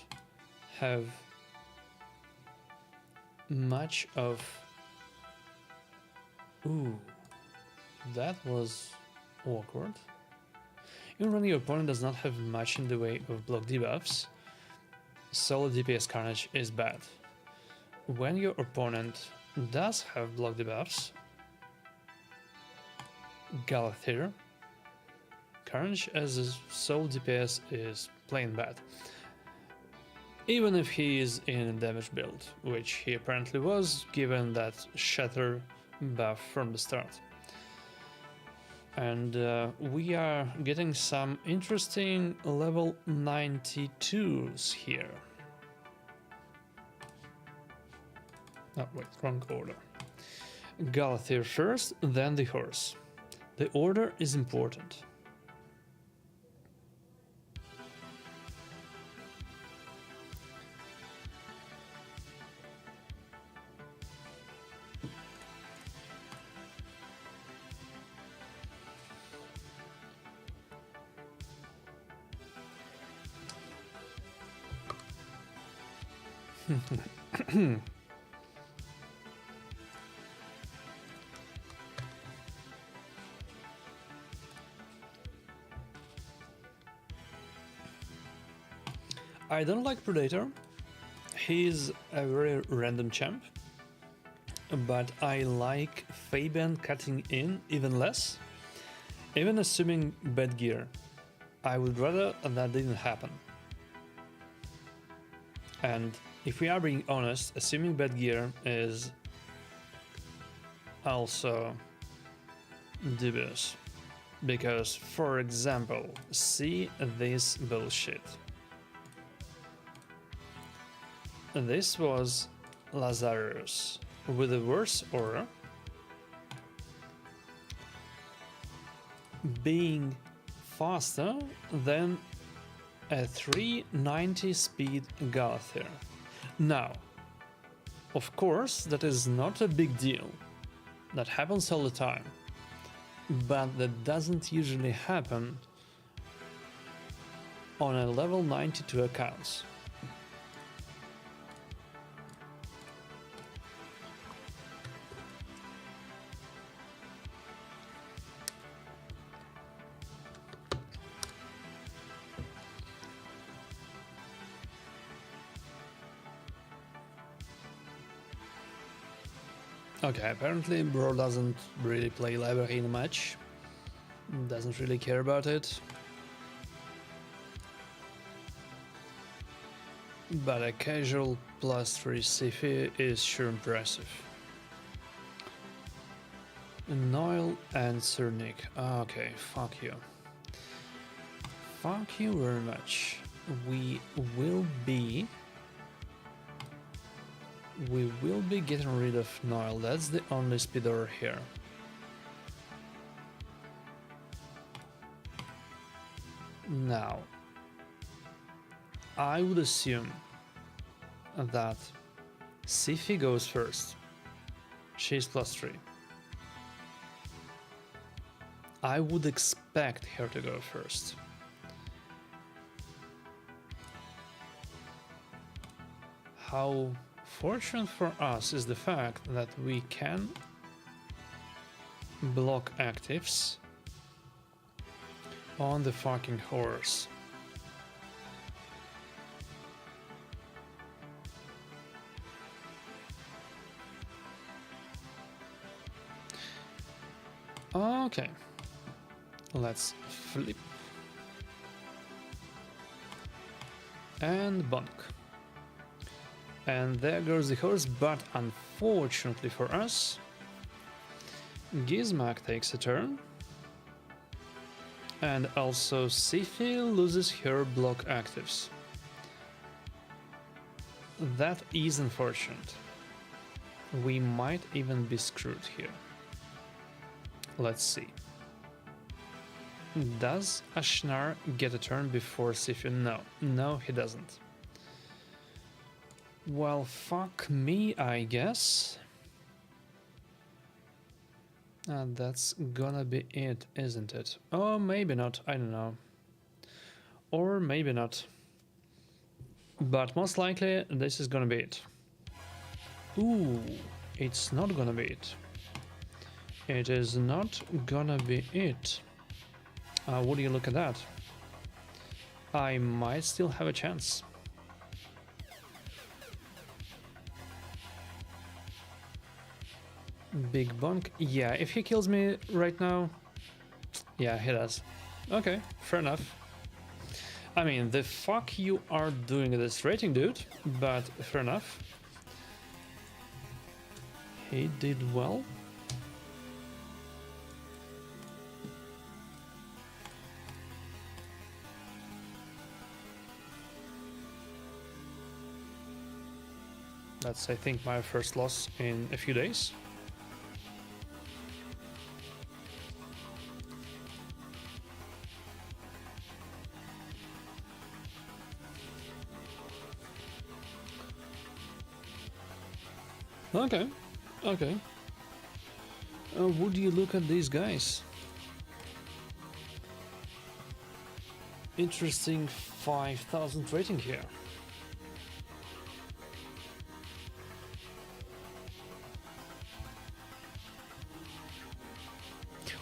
have much of... Ooh, that was awkward. Even when your opponent does not have much in the way of block debuffs, solo DPS Carnage is bad. When your opponent does have block debuffs, Galathir, Carnage as a sole DPS is plain bad. Even if he is in a damage build, which he apparently was, given that Shatter buff from the start. And we are getting some interesting level 92s here. Oh wait, wrong order. Galathir first, then the horse. The order is important. I don't like Predator. He's a very random champ. But I like Fabian cutting in even less. Even assuming bad gear, I would rather that didn't happen. And if we are being honest, assuming bad gear is also dubious. Because, for example, see this bullshit. This was Lazarus with a worse aura, being faster than a 390 speed Galathir. Now, of course, that is not a big deal. That happens all the time. But that doesn't usually happen on a level 92 accounts. Okay, apparently Bro doesn't really play library much. Doesn't really care about it. But a casual +3 Sifi is sure impressive. Noel and Cernic. Okay, fuck you. Fuck you very much. We will be getting rid of Noel. That's the only speeder here. Now, I would assume that Sifi goes first. She's +3. I would expect her to go first. How fortunate for us is the fact that we can block actives on the fucking horse. Okay, let's flip and bonk. And there goes the horse, but unfortunately for us, Gizmak takes a turn. And also Sifi loses her block actives. That is unfortunate. We might even be screwed here. Let's see. Does Ashnar get a turn before Sifi? No, he doesn't. Well, fuck me, I guess. And that's gonna be it, isn't it? Oh, maybe not, I don't know. Or maybe not. But most likely, this is gonna be it. Ooh, it's not gonna be it. It is not gonna be it. What do you look at that? I might still have a chance. Big bonk. Yeah, if he kills me right now... Yeah, he does. Okay, fair enough. I mean, the fuck you are doing this rating, dude, but fair enough. He did well. That's, I think, my first loss in a few days. Okay, okay. Would you look at these guys? Interesting 5,000 rating here.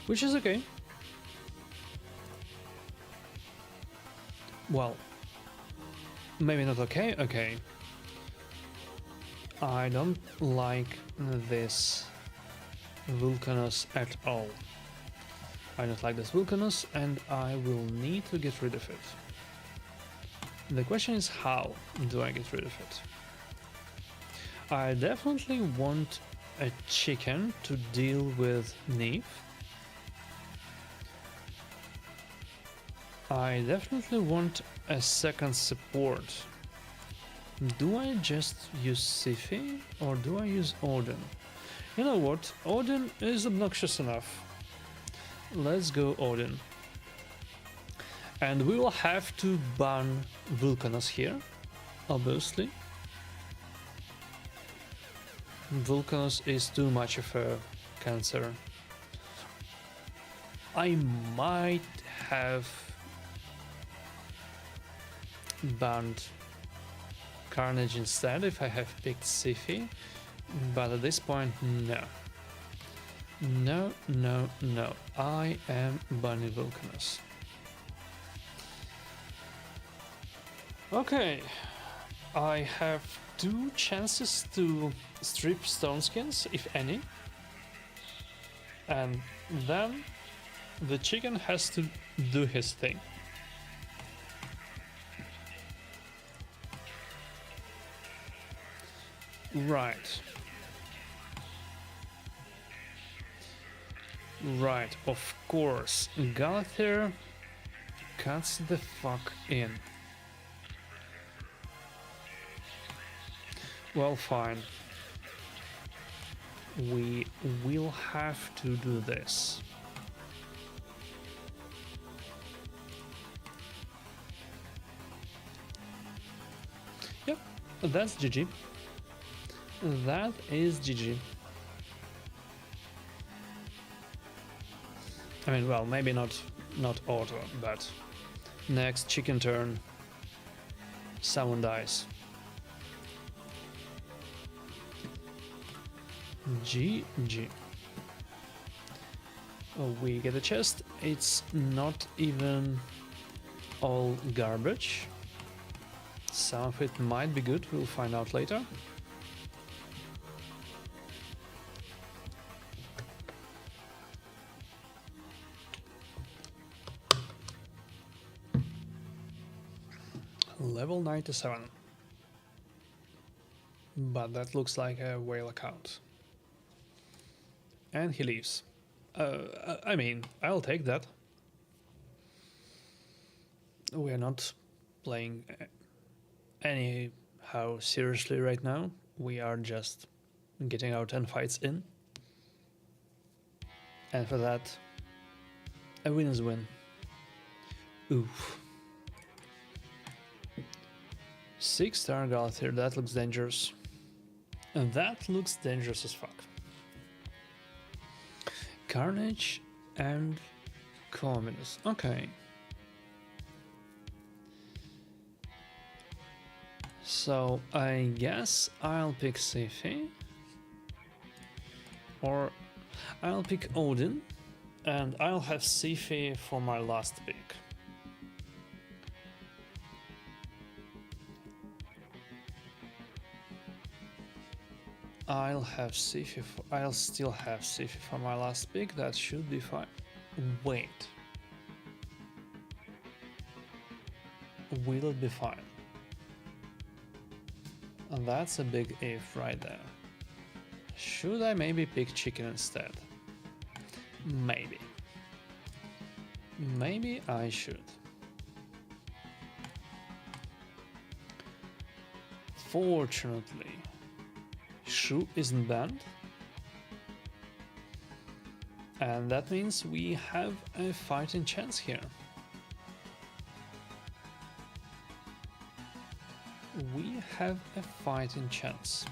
Which is okay. Well, maybe not okay, okay. I don't like this Vulcanus at all. I don't like this Vulcanus and I will need to get rid of it. The question is, how do I get rid of it? I definitely want a chicken to deal with Neve. I definitely want a second support. Do I just use Sifi or do I use Odin? You know what? Odin is obnoxious enough. Let's go Odin. And we will have to ban Vulcanus here, obviously. Vulcanus is too much of a cancer. I might have banned Carnage instead if I have picked Siphi, but at this point, no. No, no, no. I am banning Vulcanus. Okay, I have 2 chances to strip Stone Skins, if any, and then the chicken has to do his thing. Right. Right, of course. Galathir cuts the fuck in. Well, fine. We will have to do this. Yep, that's GG. That is GG. I mean, well, maybe not auto, but next chicken turn, someone dies. GG. Oh, we get a chest. It's not even all garbage. Some of it might be good, we'll find out later. Level 97. But that looks like a whale account. And he leaves. I mean, I'll take that. We're not playing anyhow seriously right now. We are just getting our 10 fights in. And for that, a win is a win. Oof. 6-star Galathir, that looks dangerous. And that looks dangerous as fuck. Carnage and Commodus. Okay. So I guess I'll pick Siphi. Or I'll pick Odin. And I'll have Siphi for my last pick. I'll still have Siphi for my last pick. That should be fine. Wait. Will it be fine? And that's a big if right there. Should I maybe pick chicken instead? Maybe. Maybe I should. Fortunately, Shu isn't banned, and that means we have a fighting chance here. We have a fighting chance.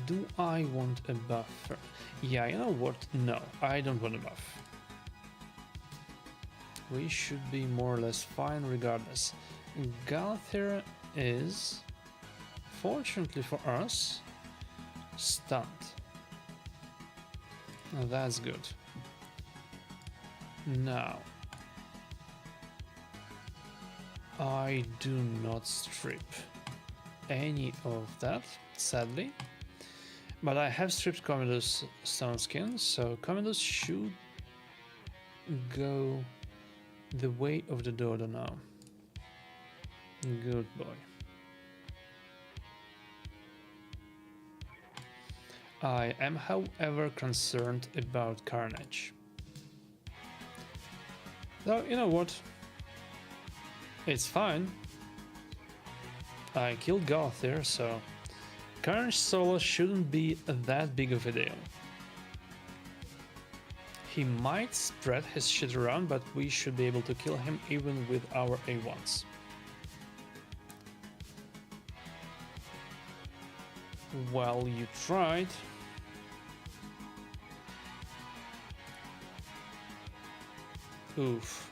Do I want a buffer? Yeah, you know what? No, I don't want a buff. We should be more or less fine regardless. Galathir is, fortunately for us, stunned. Now that's good. Now, I do not strip any of that, sadly. But I have stripped Commodus Stone Skin, so Commodus should go the way of the dodo now. Good boy. I am, however, concerned about Carnage. Though, you know what? It's fine. I killed Galathir, so Carnage solo shouldn't be that big of a deal. He might spread his shit around, but we should be able to kill him even with our A1s. Well, you tried. Oof.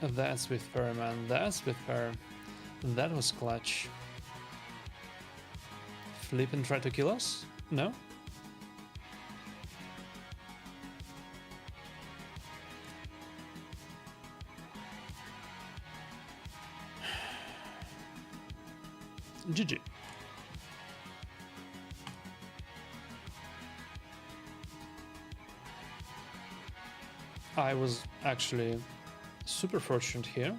That's with her, man. That's with her. That was clutch. Flip and try to kill us? No? GG. I was actually super fortunate here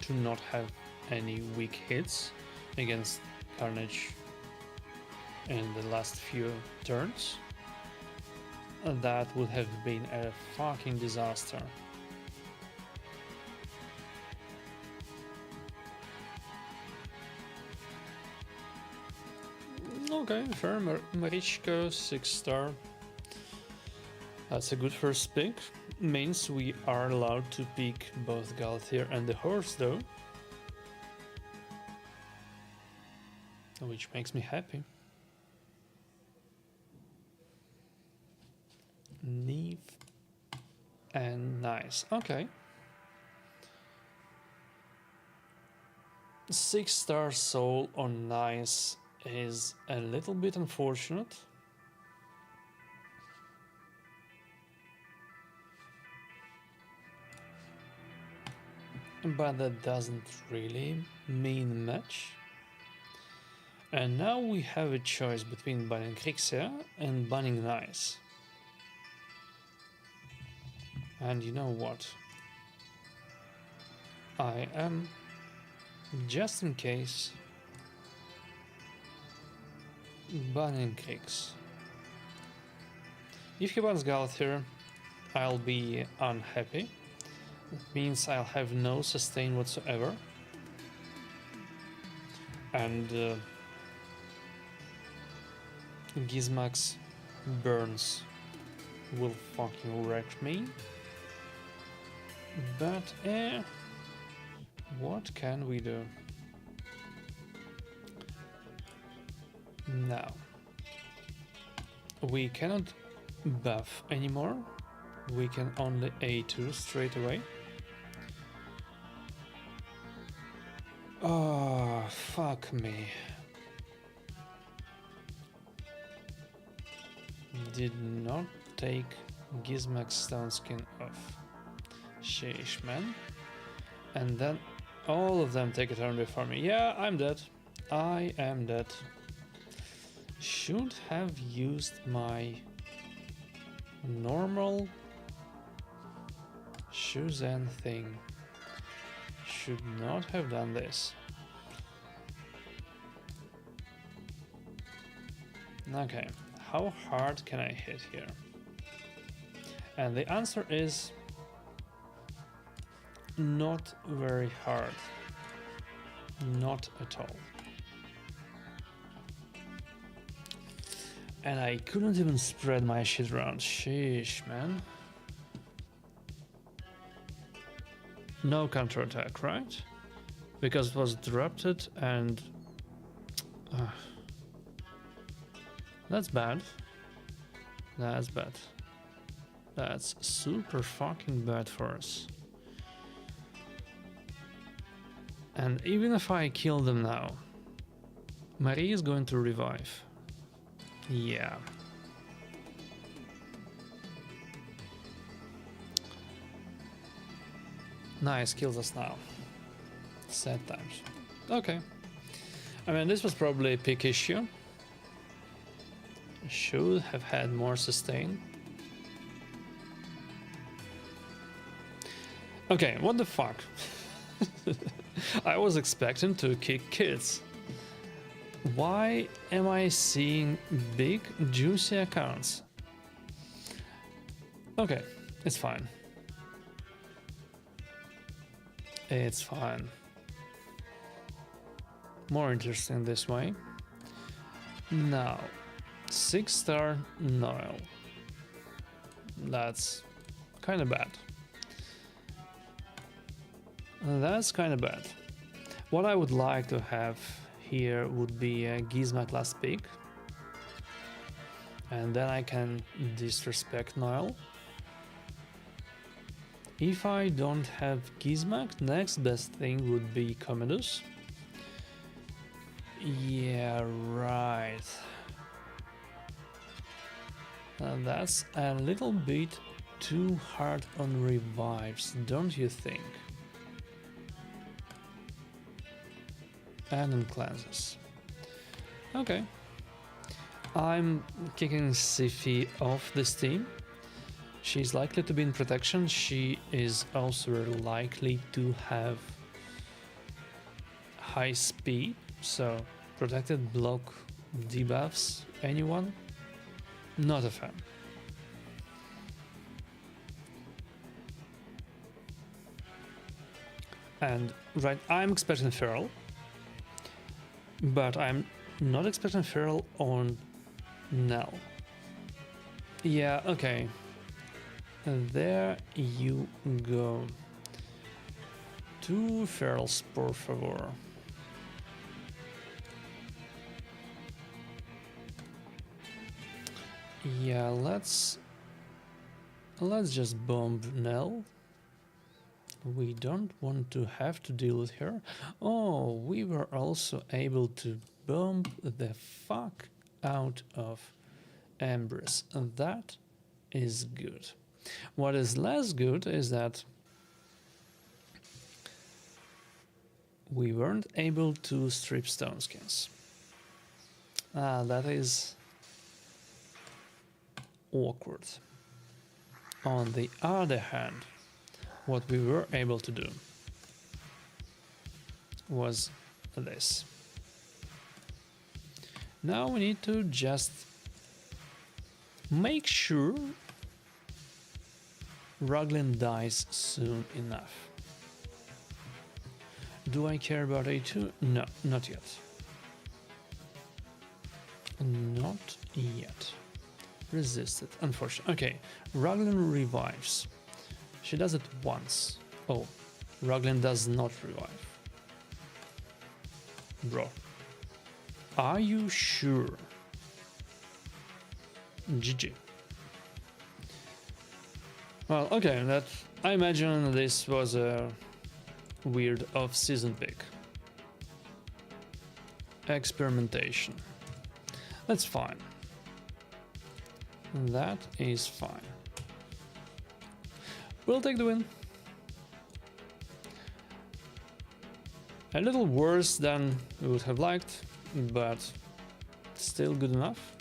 to not have any weak hits against Carnage in the last few turns. That would have been a fucking disaster. Okay, fair. Marichko, 6-star. That's a good first pick. Means we are allowed to pick both Galthier and the horse, though. Which makes me happy. Neve and nice. Okay. 6-star soul on nice is a little bit unfortunate. But that doesn't really mean much. And now we have a choice between banning Krixia and banning Nice. And you know what? I am, just in case, banning Krix. If he bans Galthier, I'll be unhappy. That means I'll have no sustain whatsoever. And Gizmax burns will fucking wreck me. But what can we do? Now, we cannot buff anymore. We can only A2 straight away. Oh, fuck me. Did not take Gizmax Stone Skin off. Sheesh, man. And then all of them take a turn before me. Yeah, I'm dead. I am dead. Should have used my normal Shuzen thing. Should not have done this. Okay, how hard can I hit here? And the answer is not very hard. Not at all. And I couldn't even spread my shit around. Sheesh, man. No counterattack, right? Because it was disrupted and... that's bad. That's bad. That's super fucking bad for us. And even if I kill them now, Marie is going to revive. Yeah. Nice, kills us now. Sad times. Okay. I mean, this was probably a pick issue. Should have had more sustain. Okay, what the fuck? I was expecting to kick kids. Why am I seeing big, juicy accounts? Okay, it's fine. It's fine. More interesting this way. Now, 6-star Noel. That's kind of bad. That's kind of bad. What I would like to have here would be a Gizma class pick. And then I can disrespect Noel. If I don't have Gizmak, next best thing would be Commodus. Yeah, right. And that's a little bit too hard on revives, don't you think? And on cleanses. Okay. I'm kicking Sifi off this team. She's likely to be in protection. She is also likely to have high speed, so protected block debuffs. Anyone? Not a fan. And right, I'm expecting Feral, but I'm not expecting Feral on Nell. Yeah, okay. There you go. 2 Ferals, por favor. Yeah, let's just bomb Nell. We don't want to have to deal with her. Oh, we were also able to bomb the fuck out of Empress, and that is good. What is less good is that we weren't able to strip stone skins. That is awkward. On the other hand, what we were able to do was this. Now we need to just make sure Ruglin dies soon enough. Do I care about A2? No, not yet. Not yet. Resisted, unfortunately. Okay, Ruglin revives. She does it once. Oh, Ruglin does not revive. Bro. Are you sure? GG. Well, okay, that I imagine this was a weird off-season pick. Experimentation. That's fine. That is fine. We'll take the win. A little worse than we would have liked, but still good enough.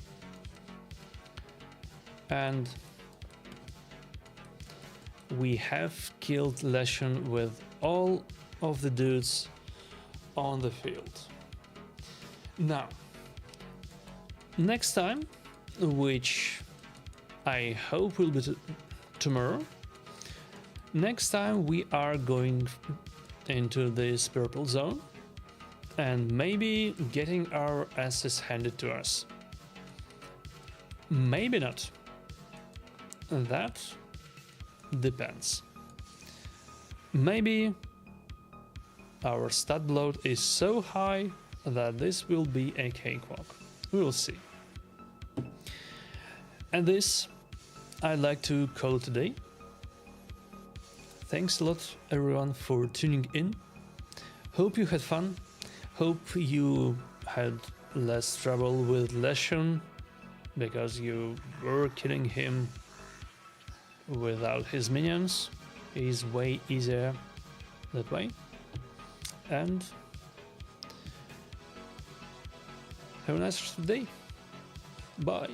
And we have killed Leshun with all of the dudes on the field. Now, next time, which I hope will be tomorrow, next time we are going into this purple zone and maybe getting our asses handed to us. Maybe not. That depends. Maybe our stat bloat is so high that this will be a cakewalk. We will see. And this I'd like to call it today. Thanks a lot everyone for tuning in. Hope you had fun. Hope you had less trouble with Leshun because you were killing him without his minions. He's way easier that way. And have a nice rest of the day. Bye.